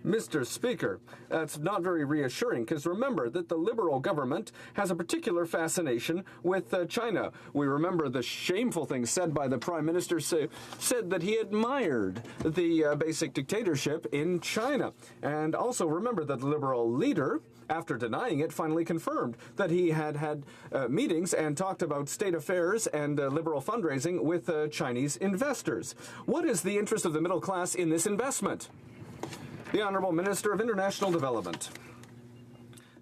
Mr. Speaker, that's not very reassuring, because remember that the Liberal government has a particular fascination with China. We remember the shameful things said by the Prime Minister, said that he admired the basic dictatorship in China. And also remember that the Liberal leader, after denying it, finally confirmed that he had meetings and talked about state affairs and Liberal fundraising with Chinese investors. What is the interest of the middle class in this investment? The Honourable Minister of International Development.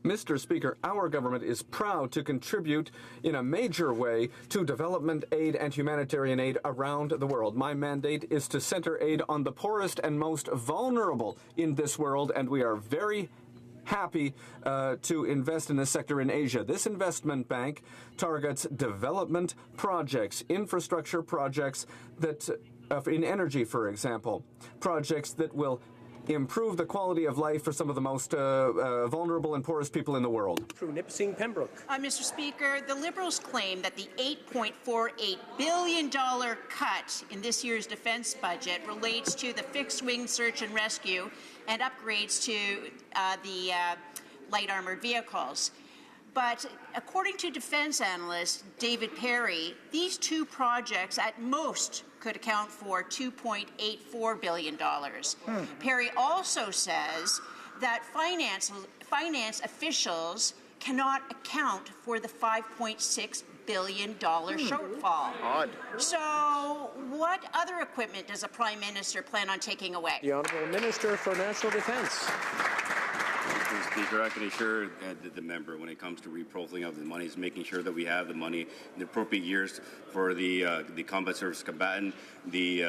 Mr. Speaker, our government is proud to contribute in a major way to development aid and humanitarian aid around the world. My mandate is to center aid on the poorest and most vulnerable in this world, and we are very happy to invest in this sector in Asia. This investment bank targets development projects, infrastructure projects that, in energy, for example, projects that will improve the quality of life for some of the most vulnerable and poorest people in the world. Through Nipissing Pembroke. Mr. Speaker, the Liberals claim that the $8.48 billion cut in this year's defence budget relates to the fixed-wing search and rescue and upgrades to the light armoured vehicles. But according to defence analyst David Perry, these two projects at most could account for $2.84 billion. Perry also says that finance officials cannot account for the $5.6 billion shortfall. Odd. So what other equipment does the Prime Minister plan on taking away? The Honourable Minister for National Defence. Mr. Speaker, I can assure the member when it comes to reprofiling of the money is making sure that we have the money in the appropriate years for the combat service combatant, the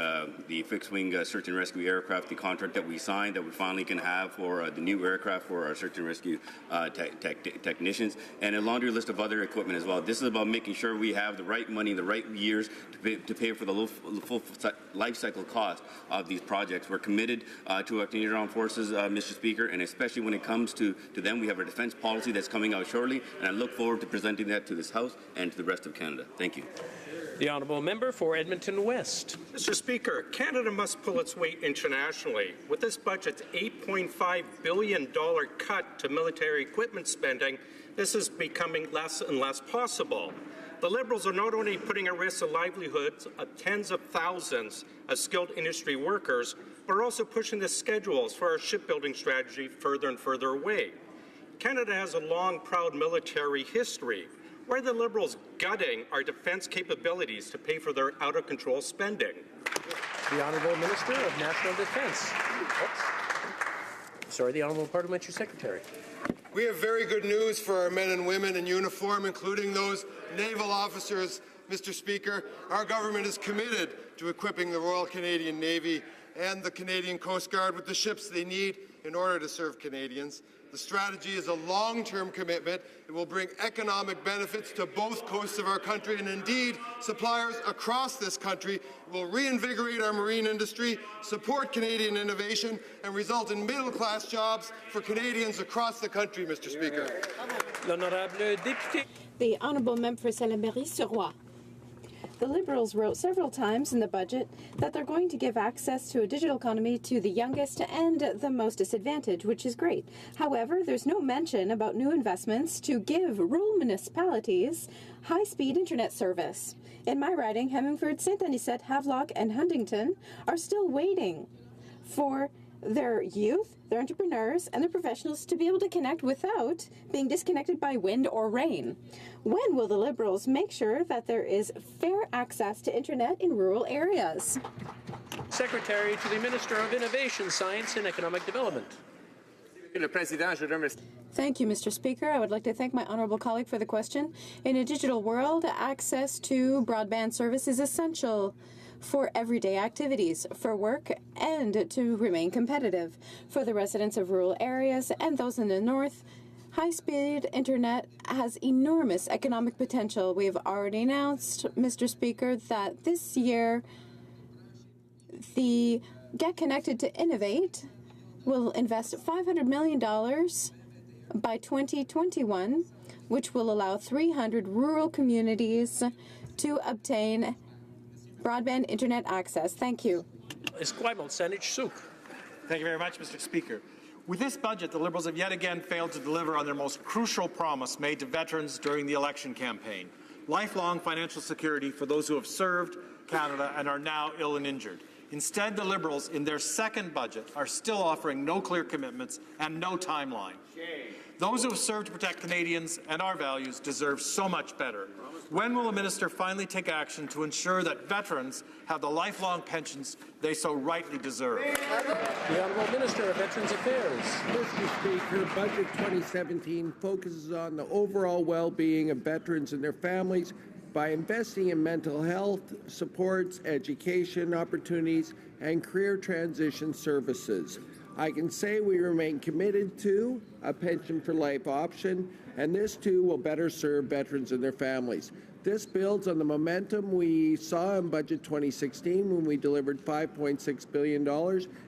fixed-wing search and rescue aircraft, the contract that we signed that we finally can have for the new aircraft for our search and rescue technicians, and a laundry list of other equipment as well. This is about making sure we have the right money in the right years to pay for the full life cycle cost of these projects. We're committed to our Canadian Armed Forces, Mr. Speaker, and especially when it comes to them, we have our defence policy that's coming out shortly, and I look forward to presenting that to this House and to the rest of Canada. Thank you. The Honourable Member for Edmonton West. Mr. Speaker, Canada must pull its weight internationally. With this budget's $8.5 billion cut to military equipment spending, this is becoming less and less possible. The Liberals are not only putting at risk the livelihoods of tens of thousands of skilled industry workers, but are also pushing the schedules for our shipbuilding strategy further and further away. Canada has a long, proud military history. Why are the Liberals gutting our defence capabilities to pay for their out-of-control spending? The Honourable Minister of National Defence. Sorry, the Honourable Parliamentary Secretary. We have very good news for our men and women in uniform, including those naval officers, Mr. Speaker. Our government is committed to equipping the Royal Canadian Navy and the Canadian Coast Guard with the ships they need in order to serve Canadians. The strategy is a long-term commitment. It will bring economic benefits to both coasts of our country, and indeed, suppliers across this country. It will reinvigorate our marine industry, support Canadian innovation, and result in middle-class jobs for Canadians across the country, Mr. Speaker. The Honourable Member for Salaberry-sur-Roi. The Liberals wrote several times in the budget that they're going to give access to a digital economy to the youngest and the most disadvantaged, which is great. However, there's no mention about new investments to give rural municipalities high-speed internet service. In my riding, Hemingford, St. Anisette, Havelock, and Huntington are still waiting for their youth, their entrepreneurs, and their professionals to be able to connect without being disconnected by wind or rain? When will the Liberals make sure that there is fair access to internet in rural areas? Secretary to the Minister of Innovation, Science and Economic Development. Thank you, Mr. Speaker. I would like to thank my honourable colleague for the question. In a digital world, access to broadband service is essential for everyday activities, for work, and to remain competitive. For the residents of rural areas and those in the north, high-speed internet has enormous economic potential. We have already announced, Mr. Speaker, that this year the Get Connected to Innovate will invest $500 million by 2021, which will allow 300 rural communities to obtain broadband internet access. Thank you. Thank you very much, Mr. Speaker. With this budget, the Liberals have yet again failed to deliver on their most crucial promise made to veterans during the election campaign: lifelong financial security for those who have served Canada and are now ill and injured. Instead, the Liberals, in their second budget, are still offering no clear commitments and no timeline. Those who have served to protect Canadians and our values deserve so much better. When will the minister finally take action to ensure that veterans have the lifelong pensions they so rightly deserve? The Honourable Minister of Veterans Affairs. Mr. Speaker, Budget 2017 focuses on the overall well-being of veterans and their families by investing in mental health, supports, education opportunities, and career transition services. I can say we remain committed to a pension for life option, and this too will better serve veterans and their families. This builds on the momentum we saw in Budget 2016 when we delivered $5.6 billion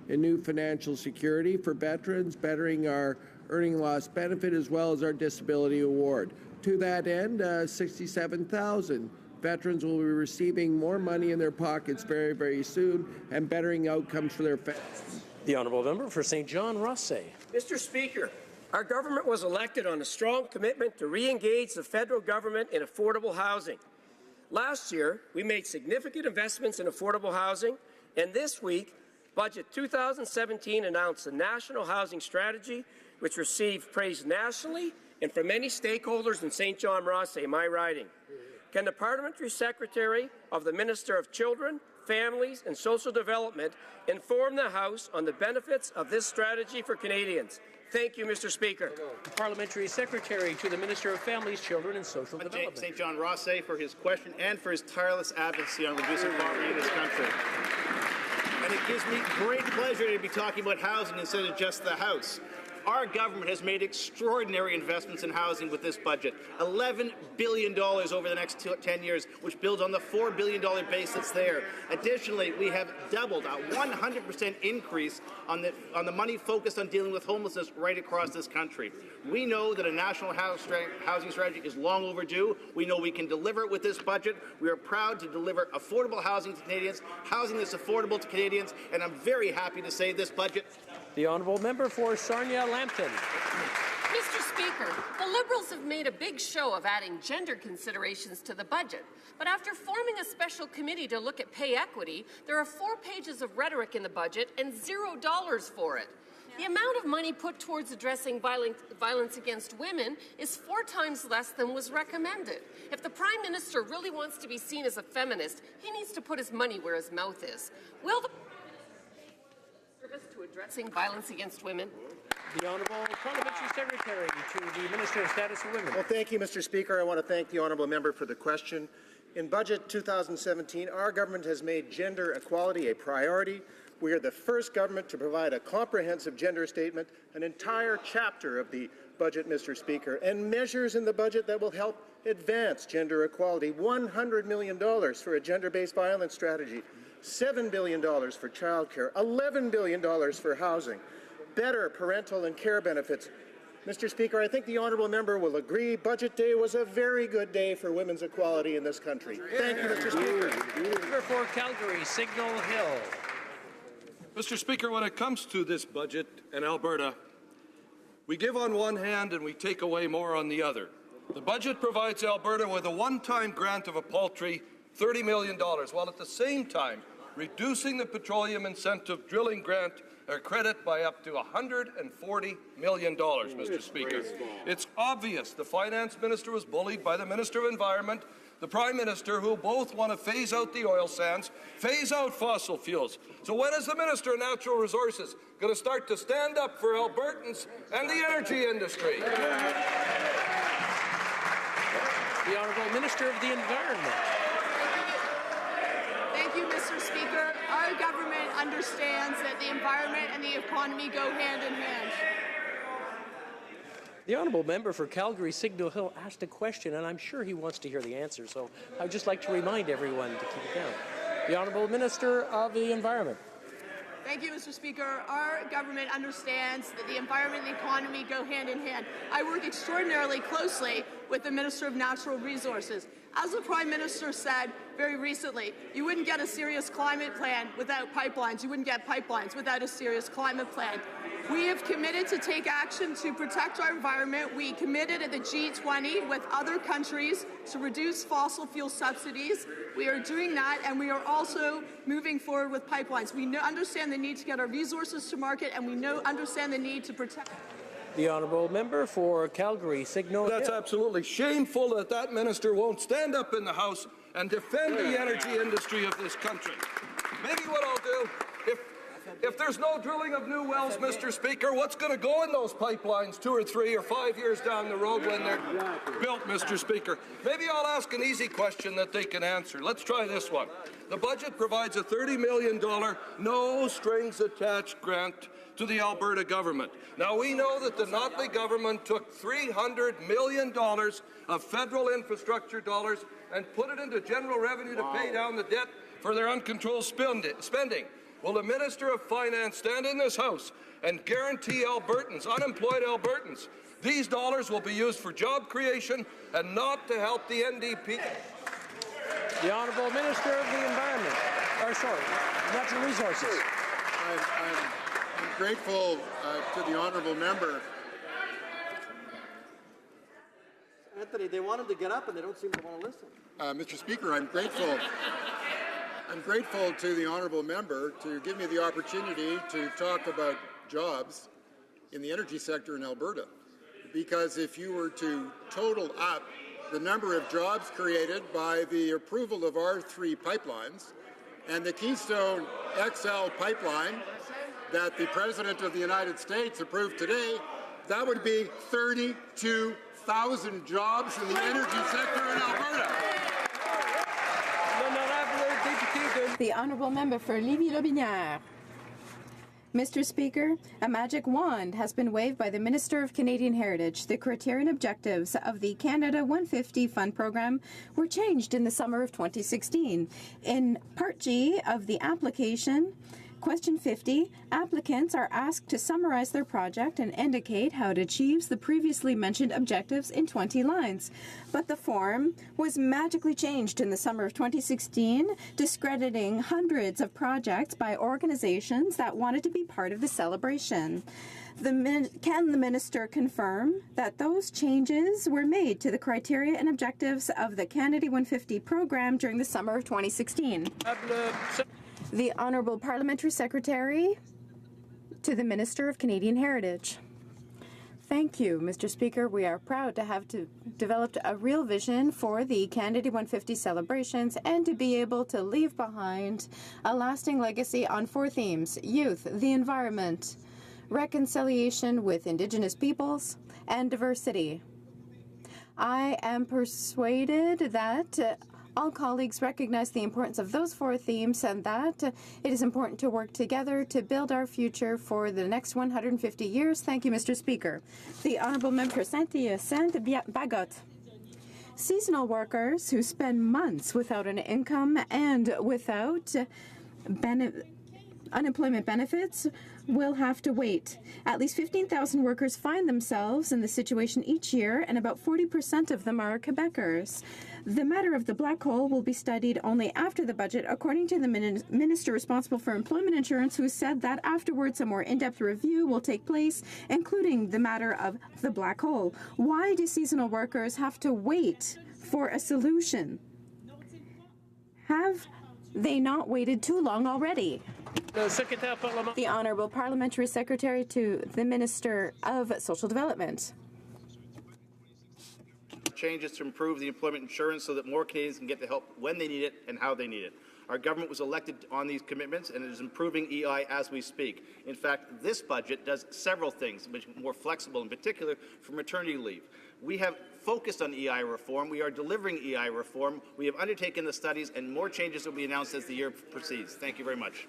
in new financial security for veterans, bettering our earning loss benefit as well as our disability award. To that end, 67,000 veterans will be receiving more money in their pockets very, very soon and bettering outcomes for their families. The Honourable Member for St. John Rothsay. Mr. Speaker, our government was elected on a strong commitment to re-engage the federal government in affordable housing. Last year, we made significant investments in affordable housing, and this week, Budget 2017 announced the National Housing Strategy, which received praise nationally and from many stakeholders in St. John Rothsay, my riding. Can the Parliamentary Secretary of the Minister of Children, Families and Social Development inform the House on the benefits of this strategy for Canadians? Thank you, Mr. Speaker. The Parliamentary Secretary to the Minister of Families, Children and Social Development. St. John Rothsay for his question and for his tireless advocacy on reducing poverty in this country. And it gives me great pleasure to be talking about housing instead of just the House. Our government has made extraordinary investments in housing with this budget, $11 billion over the next 10 years, which builds on the $4 billion base that's there. Additionally, we have doubled a 100% increase on the money focused on dealing with homelessness right across this country. We know that a national housing strategy is long overdue. We know we can deliver it with this budget. We are proud to deliver affordable housing to Canadians, housing that's affordable to Canadians, and I'm very happy to say this budget. The Honourable Member for Sarnia-Lambton. Mr. Speaker, the Liberals have made a big show of adding gender considerations to the budget. But after forming a special committee to look at pay equity, there are 4 pages of rhetoric in the budget and $0 for it. The amount of money put towards addressing violence against women is 4 times less than was recommended. If the Prime Minister really wants to be seen as a feminist, he needs to put his money where his mouth is. Will the to addressing violence against women? The Honourable Parliamentary Secretary to the Minister of Status of Women. Well, thank you, Mr. Speaker. I want to thank the Honourable Member for the question. In Budget 2017, our government has made gender equality a priority. We are the first government to provide a comprehensive gender statement, an entire chapter of the budget, Mr. Speaker, and measures in the budget that will help advance gender equality. $100 million for a gender-based violence strategy. $7 billion for childcare, $11 billion for housing, better parental and care benefits. Mr. Speaker, I think the Honourable Member will agree Budget Day was a very good day for women's equality in this country. Thank you, Mr. Speaker. Member for Calgary, Signal Hill. Mr. Speaker, when it comes to this budget in Alberta, we give on one hand and we take away more on the other. The budget provides Alberta with a one-time grant of a paltry $30 million, while at the same time reducing the petroleum incentive drilling grant a credit by up to $140 million, Mr. Speaker. It's obvious the Finance Minister was bullied by the Minister of Environment, the Prime Minister, who both want to phase out the oil sands, phase out fossil fuels. So when is the Minister of Natural Resources going to start to stand up for Albertans and the energy industry? The Honourable Minister of the Environment. Thank you, Mr. Speaker. Our government understands that the environment and the economy go hand in hand. The Honourable Member for Calgary Signal Hill asked a question, and I'm sure he wants to hear the answer, so I'd just like to remind everyone to keep it down. The Honourable Minister of the Environment. Thank you, Mr. Speaker. Our government understands that the environment and the economy go hand in hand. I work extraordinarily closely with the Minister of Natural Resources. As the Prime Minister said very recently, you wouldn't get a serious climate plan without pipelines. You wouldn't get pipelines without a serious climate plan. We have committed to take action to protect our environment. We committed at the G20 with other countries to reduce fossil fuel subsidies. We are doing that, and we are also moving forward with pipelines. We understand the need to get our resources to market, and we understand the need to protect. The Honourable Member for Calgary Signal Hill. That's absolutely shameful that that minister won't stand up in the House and defend the energy industry of this country. Maybe what I'll do, if there's no drilling of new wells, Mr. Speaker, what's going to go in those pipelines 2 or 3 or 5 years down the road when they're built, Mr. Speaker? Maybe I'll ask an easy question that they can answer. Let's try this one. The budget provides a $30 million no-strings-attached grant to the Alberta government. Now, we know that the Notley government took $300 million of federal infrastructure dollars and put it into general revenue to pay down the debt for their uncontrolled spending. Will the Minister of Finance stand in this House and guarantee Albertans, unemployed Albertans, these dollars will be used for job creation and not to help the NDP? The Honourable Minister of the Environment, Natural Resources. I'm grateful to the Honourable Member. Anthony, they want him to get up and they don't seem to want to listen. Mr. Speaker, I'm grateful to the Honourable Member to give me the opportunity to talk about jobs in the energy sector in Alberta. Because if you were to total up the number of jobs created by the approval of our 3 pipelines and the Keystone XL pipeline that the President of the United States approved today, that would be 32,000 jobs in the energy sector in Alberta. The Honourable Member for Lévis-Lotbinière. Mr. Speaker, a magic wand has been waved by the Minister of Canadian Heritage. The criterion objectives of the Canada 150 Fund Program were changed in the summer of 2016. In Part G of the application, Question 50, applicants are asked to summarize their project and indicate how it achieves the previously mentioned objectives in 20 lines. But the form was magically changed in the summer of 2016, discrediting hundreds of projects by organizations that wanted to be part of the celebration. Can the Minister confirm that those changes were made to the criteria and objectives of the Canada 150 program during the summer of 2016? The Honourable Parliamentary Secretary to the Minister of Canadian Heritage. Thank you, Mr. Speaker. We are proud to have developed a real vision for the Canada 150 celebrations and to be able to leave behind a lasting legacy on 4 themes: youth, the environment, reconciliation with Indigenous peoples, and diversity. I am persuaded that all colleagues recognize the importance of those 4 themes and that it is important to work together to build our future for the next 150 years. Thank you, Mr. Speaker. The Honourable Member for Saint-Bagot. Seasonal workers who spend months without an income and without unemployment benefits will have to wait. At least 15,000 workers find themselves in this situation each year, and about 40% of them are Quebecers. The matter of the black hole will be studied only after the budget, according to the minister responsible for employment insurance, who said that afterwards a more in-depth review will take place, including the matter of the black hole. Why do seasonal workers have to wait for a solution? Have they not waited too long already? The Honourable Parliamentary Secretary to the Minister of Social Development. Changes to improve the employment insurance so that more Canadians can get the help when they need it and how they need it. Our government was elected on these commitments and it is improving EI as we speak. In fact, this budget does several things, which are more flexible, in particular for maternity leave. We have focused on EI reform. We are delivering EI reform. We have undertaken the studies and more changes will be announced as the year proceeds. Thank you very much.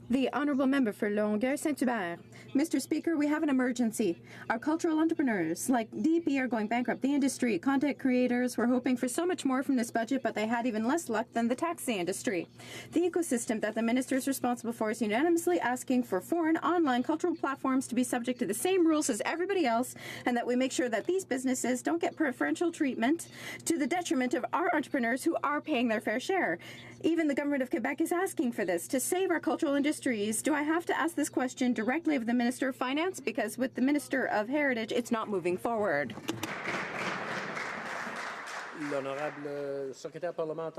The Honourable Member for Longueuil-Saint-Hubert. Mr. Speaker, we have an emergency. Our cultural entrepreneurs, like DP, are going bankrupt. The industry, content creators, were hoping for so much more from this budget, but they had even less luck than the taxi industry. The ecosystem that the Minister is responsible for is unanimously asking for foreign online cultural platforms to be subject to the same rules as everybody else, and that we make sure that these businesses don't get preferential treatment to the detriment of our entrepreneurs who are paying their fair share. Even the Government of Quebec is asking for this to save our cultural industries. Do I have to ask this question directly of the Minister of Finance? Because with the Minister of Heritage, it's not moving forward.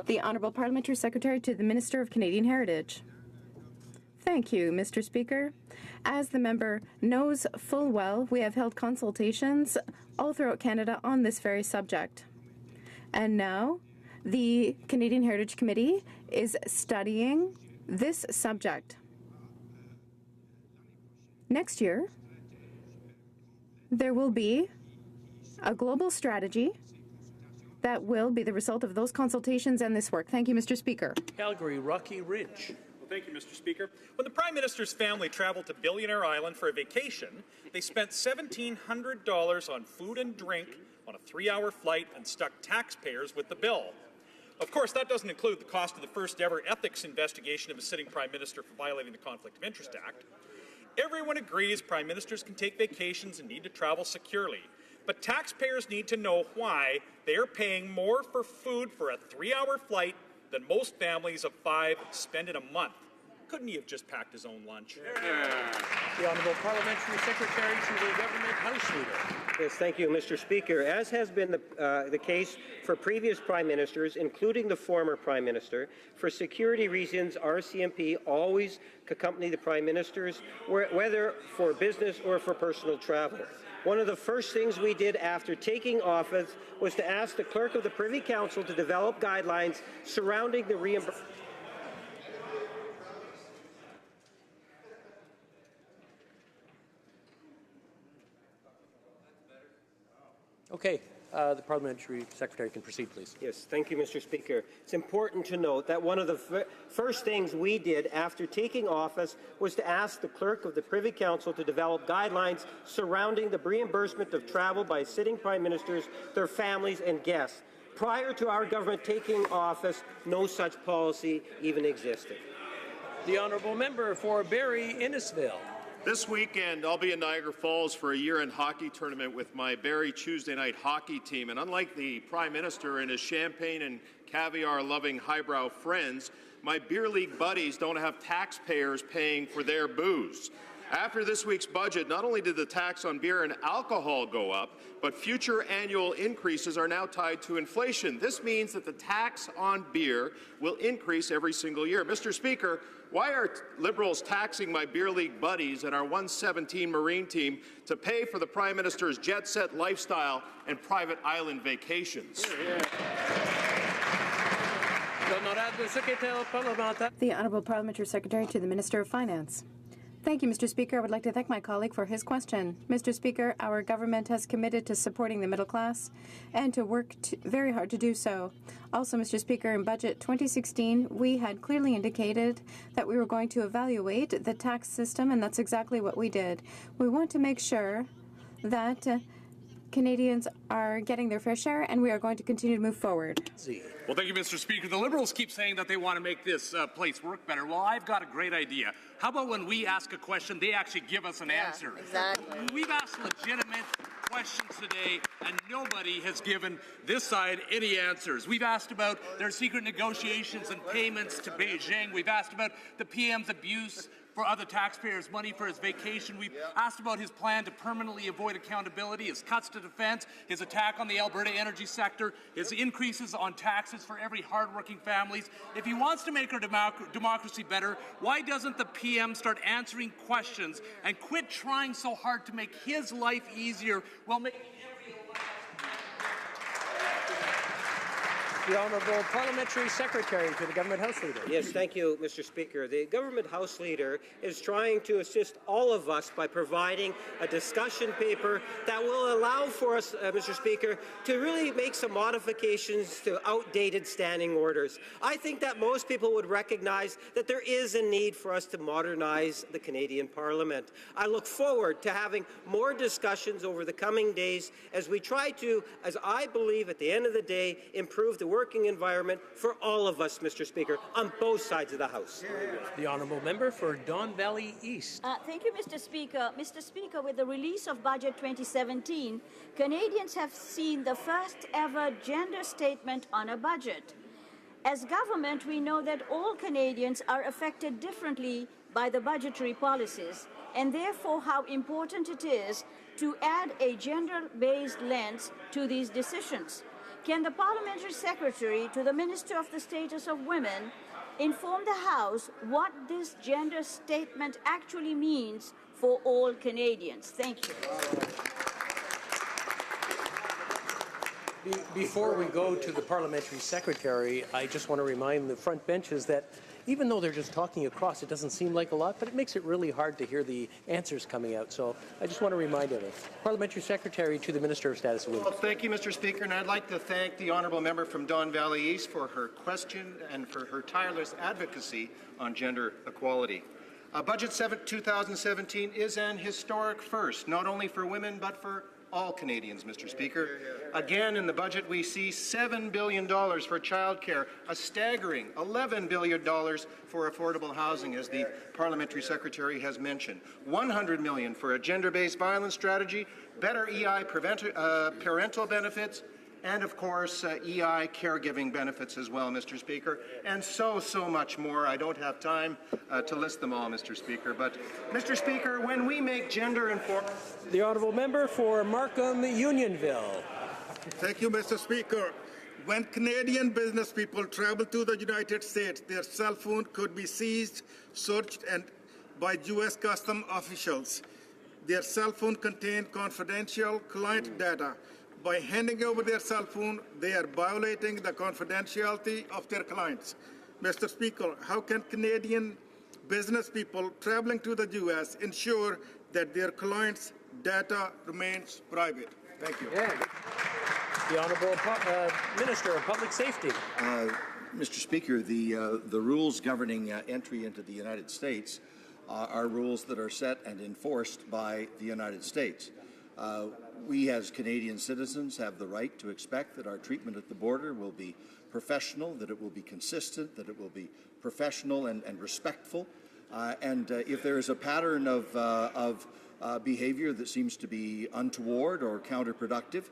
The Honourable Parliamentary Secretary to the Minister of Canadian Heritage. Thank you, Mr. Speaker. As the member knows full well, we have held consultations all throughout Canada on this very subject. And now, the Canadian Heritage Committee is studying this subject. Next year, there will be a global strategy that will be the result of those consultations and this work. Thank you, Mr. Speaker. Calgary, Rocky Ridge. Well, thank you, Mr. Speaker. When the Prime Minister's family traveled to Billionaire Island for a vacation, they spent $1,700 on food and drink on a 3-hour flight and stuck taxpayers with the bill. Of course, that doesn't include the cost of the first ever ethics investigation of a sitting Prime Minister for violating the Conflict of Interest Act. Everyone agrees Prime Ministers can take vacations and need to travel securely. But taxpayers need to know why they are paying more for food for a 3-hour flight than most families of 5 spend in a month. Couldn't he have just packed his own lunch? The Honourable Parliamentary Secretary to the Government House Leader. Yes, thank you, Mr. Speaker. As has been the case for previous Prime Ministers, including the former Prime Minister, for security reasons, RCMP always accompany the Prime Ministers, whether for business or for personal travel. One of the first things we did after taking office was to ask the Clerk of the Privy Council to develop guidelines surrounding the reimbursement. Okay, the Parliamentary Secretary can proceed, please. Yes, thank you, Mr. Speaker. It's important to note that one of the first things we did after taking office was to ask the Clerk of the Privy Council to develop guidelines surrounding the reimbursement of travel by sitting Prime Ministers, their families and guests. Prior to our government taking office, no such policy even existed. The Honourable Member for Barrie Innisfil. This weekend, I'll be in Niagara Falls for a year-end hockey tournament with my Barrie Tuesday night hockey team. And unlike the Prime Minister and his champagne and caviar-loving highbrow friends, my beer league buddies don't have taxpayers paying for their booze. After this week's budget, not only did the tax on beer and alcohol go up, but future annual increases are now tied to inflation. This means that the tax on beer will increase every single year. Mr. Speaker, why are Liberals taxing my beer league buddies and our 117 Marine team to pay for the Prime Minister's jet-set lifestyle and private island vacations? The Honourable Parliamentary Secretary to the Minister of Finance. Thank you, Mr. Speaker. I would like to thank my colleague for his question. Mr. Speaker, our government has committed to supporting the middle class and to work very hard to do so. Also, Mr. Speaker, in Budget 2016, we had clearly indicated that we were going to evaluate the tax system, and that's exactly what we did. We want to make sure that Canadians are getting their fair share, and we are going to continue to move forward. Well, thank you, Mr. Speaker. The Liberals keep saying that they want to make this place work better. Well, I've got a great idea. How about when we ask a question, they actually give us an answer? Exactly. We've asked legitimate questions today, and nobody has given this side any answers. We've asked about their secret negotiations and payments to Beijing. We've asked about the PM's abuse for other taxpayers, money for his vacation. We've asked about his plan to permanently avoid accountability, his cuts to defense, his attack on the Alberta energy sector, his increases on taxes for every hardworking families. If he wants to make our democracy better, why doesn't the PM start answering questions and quit trying so hard to make his life easier while making The Honourable Parliamentary Secretary to the Government House Leader. Yes, thank you, Mr. Speaker. The Government House Leader is trying to assist all of us by providing a discussion paper that will allow for us, Mr. Speaker, to really make some modifications to outdated standing orders. I think that most people would recognize that there is a need for us to modernize the Canadian Parliament. I look forward to having more discussions over the coming days as we try to, as I believe at the end of the day, improve the working environment for all of us, Mr. Speaker, on both sides of the House. The Honourable Member for Don Valley East. Thank you, Mr. Speaker. Mr. Speaker, with the release of Budget 2017, Canadians have seen the first ever gender statement on a budget. As government, we know that all Canadians are affected differently by the budgetary policies, and therefore how important it is to add a gender-based lens to these decisions. Can the Parliamentary Secretary to the Minister of the Status of Women inform the House what this gender statement actually means for all Canadians? Thank you. Before we go to the Parliamentary Secretary, I just want to remind the front benches that even though they're just talking across, it doesn't seem like a lot, but it makes it really hard to hear the answers coming out. So I just want to remind them. Parliamentary Secretary to the Minister of Status of Women. Well, thank you, Mr. Speaker, and I'd like to thank the Honourable Member from Don Valley East for her question and for her tireless advocacy on gender equality. Budget 2017 is an historic first, not only for women, but for all Canadians, Mr. Speaker. Again, in the budget, we see $7 billion for childcare, a staggering $11 billion for affordable housing, as the Parliamentary Secretary has mentioned, $100 million for a gender-based violence strategy, better EI parental benefits, and, of course, EI caregiving benefits as well, Mr. Speaker, and so much more. I don't have time to list them all, Mr. Speaker. But, Mr. Speaker, when we make gender-informed... The Honourable Member for Markham Unionville. Thank you, Mr. Speaker. When Canadian business people travel to the United States, their cell phone could be seized, searched, and by U.S. Customs officials. Their cell phone contained confidential client data. By handing over their cell phone, they are violating the confidentiality of their clients. Mr. Speaker, how can Canadian business people traveling to the U.S. ensure that their clients' data remains private? Thank you. Yeah. The Honourable Minister of Public Safety. Mr. Speaker, the rules governing entry into the United States are rules that are set and enforced by the United States. We as Canadian citizens have the right to expect that our treatment at the border will be professional, that it will be consistent, that it will be professional and respectful. And if there is a pattern of behavior that seems to be untoward or counterproductive,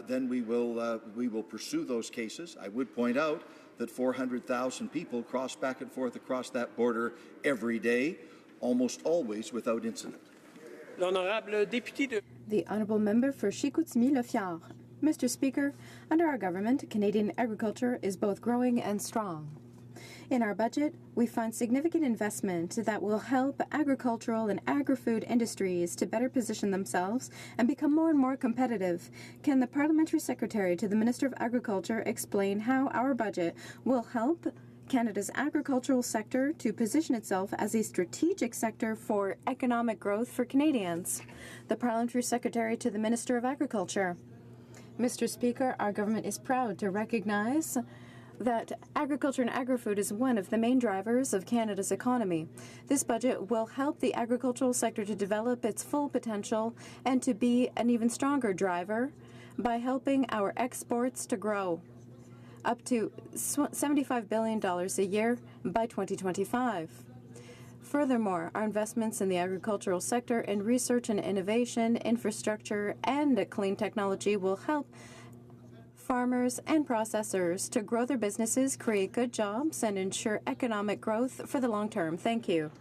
then we will pursue those cases. I would point out that 400,000 people cross back and forth across that border every day, almost always without incident. The Honourable Member for Chicoutimi-Le Fjord. Mr. Speaker, under our government, Canadian agriculture is both growing and strong. In our budget, we fund significant investment that will help agricultural and agri-food industries to better position themselves and become more and more competitive. Can the Parliamentary Secretary to the Minister of Agriculture explain how our budget will help Canada's agricultural sector to position itself as a strategic sector for economic growth for Canadians? The Parliamentary Secretary to the Minister of Agriculture. Mr. Speaker, our government is proud to recognize that agriculture and agri-food is one of the main drivers of Canada's economy. This budget will help the agricultural sector to develop its full potential and to be an even stronger driver by helping our exports to grow up to $75 billion a year by 2025. Furthermore, our investments in the agricultural sector in research and innovation, infrastructure, and clean technology will help farmers and processors to grow their businesses, create good jobs, and ensure economic growth for the long term. Thank you.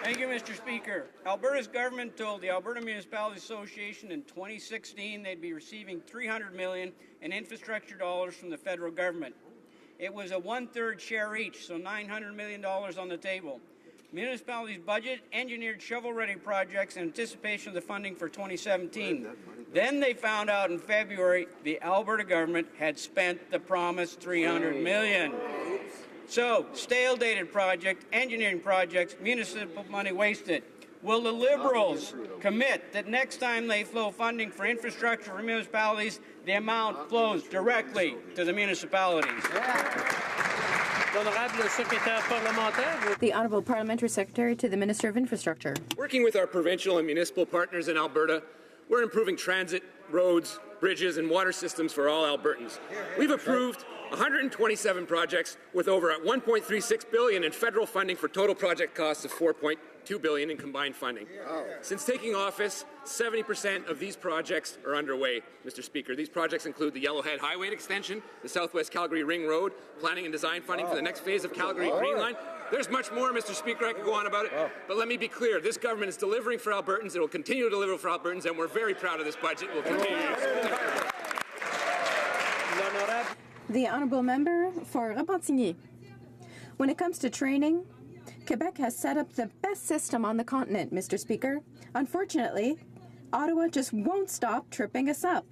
Thank you, Mr. Speaker. Alberta's government told the Alberta Municipalities Association in 2016 they'd be receiving $300 million in infrastructure dollars from the federal government. It was a one-third share each, so $900 million on the table. Municipalities' budget engineered shovel-ready projects in anticipation of the funding for 2017. Then they found out in February the Alberta government had spent the promised $300 million. So, stale-dated project, engineering projects, municipal money wasted. Will the Liberals commit that next time they flow funding for infrastructure for municipalities, the amount flows directly to the municipalities? The Honourable Parliamentary Secretary to the Minister of Infrastructure. Working with our provincial and municipal partners in Alberta, we're improving transit, roads, bridges, and water systems for all Albertans. We've approved 127 projects with over $1.36 billion in federal funding for total project costs of $4.2 billion in combined funding. Since taking office, 70% of these projects are underway, Mr. Speaker. These projects include the Yellowhead Highway extension, the Southwest Calgary Ring Road, planning and design funding for the next phase of Calgary Green Line. There's much more, Mr. Speaker. I could go on about it. But let me be clear. This government is delivering for Albertans. It will continue to deliver for Albertans, and we're very proud of this budget. We'll continue to. The Honourable Member for Repentigny. When it comes to training, Quebec has set up the best system on the continent, Mr. Speaker. Unfortunately, Ottawa just won't stop tripping us up.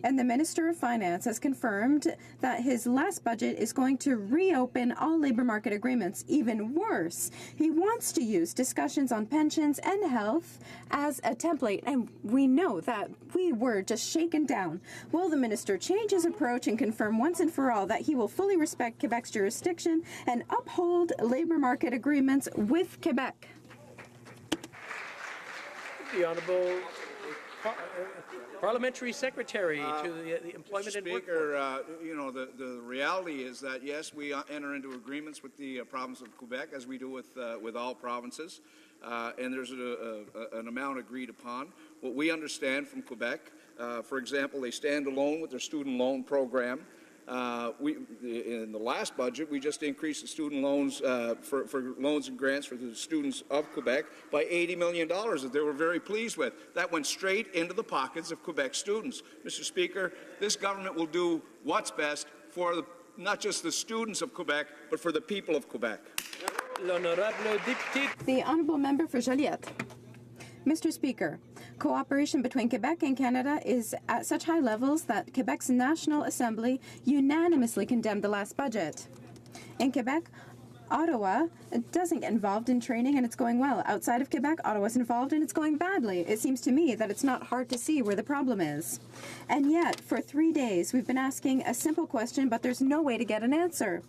And the Minister of Finance has confirmed that his last budget is going to reopen all labour market agreements. Even worse, he wants to use discussions on pensions and health as a template, and we know that we were just shaken down. Will the Minister change his approach and confirm once and for all that he will fully respect Quebec's jurisdiction and uphold labour market agreements with Quebec? The Honourable Parliamentary Secretary to the Employment and Workforce. Speaker, you know, the reality is that, yes, we enter into agreements with the province of Quebec, as we do with all provinces, and there's an amount agreed upon. What we understand from Quebec, for example, they stand alone with their student loan program. In the last budget, we just increased the student loans for loans and grants for the students of Quebec by $80 million that they were very pleased with. That went straight into the pockets of Quebec students. Mr. Speaker, this government will do what's best for not just the students of Quebec, but for the people of Quebec. The Honourable Member for Joliette. Mr. Speaker, cooperation between Quebec and Canada is at such high levels that Quebec's National Assembly unanimously condemned the last budget. In Quebec, Ottawa doesn't get involved in training and it's going well. Outside of Quebec, Ottawa's involved and it's going badly. It seems to me that it's not hard to see where the problem is. And yet, for 3 days, we've been asking a simple question, but there's no way to get an answer.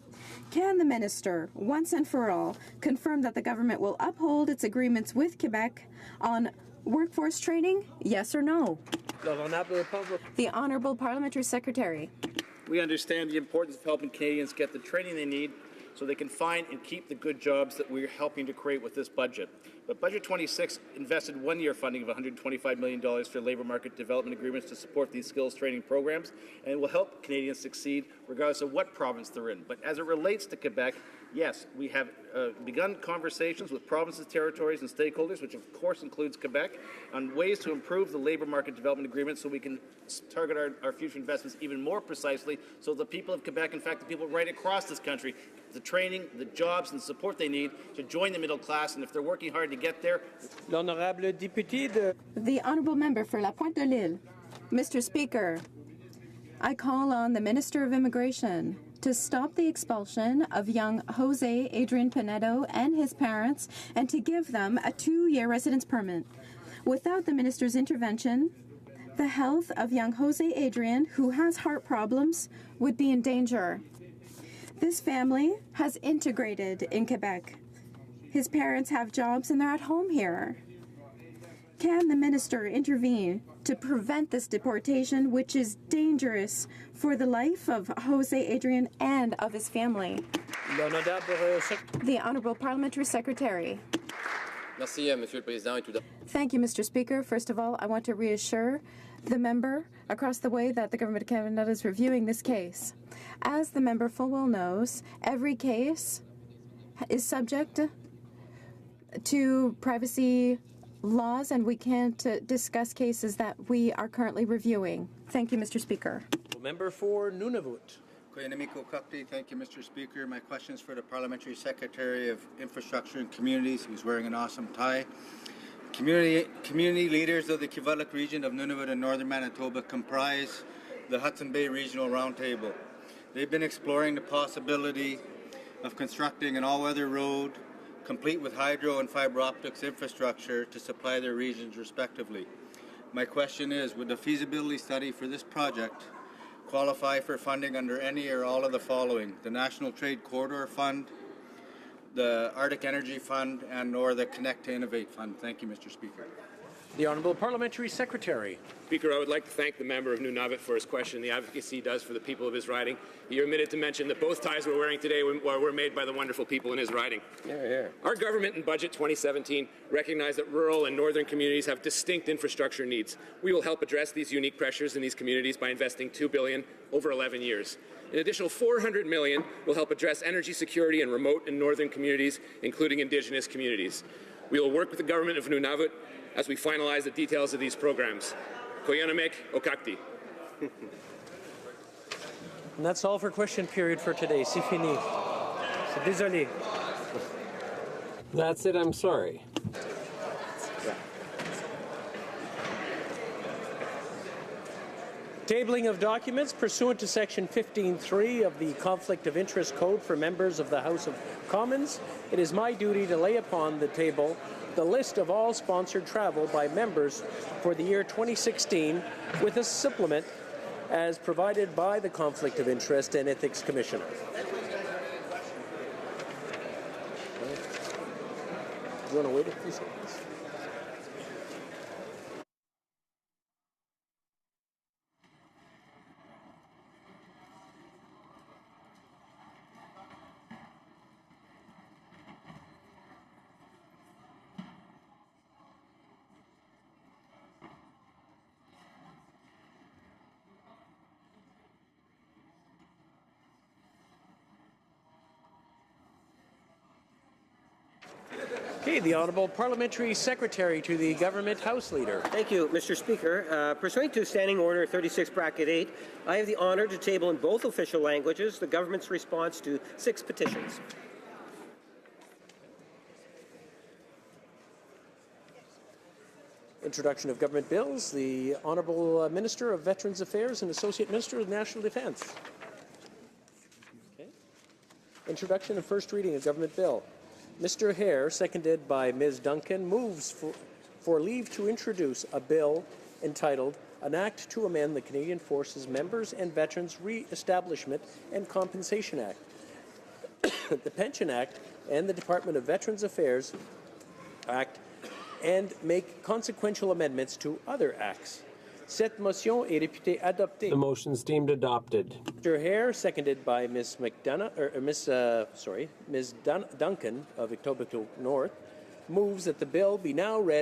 Can the Minister, once and for all, confirm that the government will uphold its agreements with Quebec on workforce training, yes or no? The Honourable Parliamentary Secretary. We understand the importance of helping Canadians get the training they need so they can find and keep the good jobs that we're helping to create with this budget. But Budget 26 invested one-year funding of $125 million for labour market development agreements to support these skills training programs, and it will help Canadians succeed regardless of what province they're in. But as it relates to Quebec, yes, we have begun conversations with provinces, territories, and stakeholders, which of course includes Quebec, on ways to improve the labour market development agreement so we can target our future investments even more precisely so the people of Quebec, in fact, the people right across this country, the training, the jobs, and the support they need to join the middle class, and if they're working hard to get there. The Honourable Member for La Pointe de l'Île. Mr. Speaker, I call on the Minister of Immigration to stop the expulsion of young Jose Adrian Pinedo and his parents and to give them a 2-year residence permit. Without the Minister's intervention, the health of young Jose Adrian, who has heart problems, would be in danger. This family has integrated in Quebec. His parents have jobs and they're at home here. Can the Minister intervene to prevent this deportation, which is dangerous for the life of Jose Adrian and of his family? The Honourable Parliamentary Secretary. Thank you, Mr. Speaker. First of all, I want to reassure the member across the way that the Government of Canada is reviewing this case. As the member full well knows, every case is subject to privacy laws, and we can't discuss cases that we are currently reviewing. Thank you, Mr. Speaker. Member for Nunavut. Thank you, Mr. Speaker. My question is for the Parliamentary Secretary of Infrastructure and Communities, who's wearing an awesome tie. Community leaders of the Kivalliq region of Nunavut and northern Manitoba comprise the Hudson Bay Regional Roundtable. They've been exploring the possibility of constructing an all-weather road complete with hydro and fiber optics infrastructure to supply their regions respectively. My question is, would the feasibility study for this project qualify for funding under any or all of the following: the National Trade Corridor Fund, the Arctic Energy Fund, and or the Connect to Innovate Fund? Thank you, Mr. Speaker. The Honourable Parliamentary Secretary. Speaker, I would like to thank the member of Nunavut for his question and the advocacy he does for the people of his riding. He omitted to mention that both ties we're wearing today were made by the wonderful people in his riding. Our government in Budget 2017 recognized that rural and northern communities have distinct infrastructure needs. We will help address these unique pressures in these communities by investing $2 billion over 11 years. An additional $400 million will help address energy security in remote and northern communities, including Indigenous communities. We will work with the government of Nunavut as we finalize the details of these programs. Koyanamek Okakti. And that's all for question period for today. C'est fini. C'est désolé. That's it, I'm sorry. Tabling of documents pursuant to Section 15.3 of the Conflict of Interest Code for members of the House of Commons. It is my duty to lay upon the table the list of all sponsored travel by members for the year 2016 with a supplement as provided by the Conflict of Interest and Ethics Commissioner. Do you want to wait a few seconds? Okay, the Honourable Parliamentary Secretary to the Government House Leader. Thank you, Mr. Speaker. Pursuant to Standing Order 36(8), I have the honour to table in both official languages the government's response to 6 petitions. Introduction of government bills. The Honourable Minister of Veterans Affairs and Associate Minister of National Defence. Okay. Introduction and first reading of government bill. Mr. Hare, seconded by Ms. Duncan, moves for leave to introduce a bill entitled An Act to Amend the Canadian Forces Members and Veterans Re-establishment and Compensation Act, the Pension Act, and the Department of Veterans Affairs Act, and make consequential amendments to other acts. Cette motion est réputée adoptée. The motion is deemed adopted. Mr. Hare, seconded by Ms. Duncan of Etobicoke North, moves that the bill be now read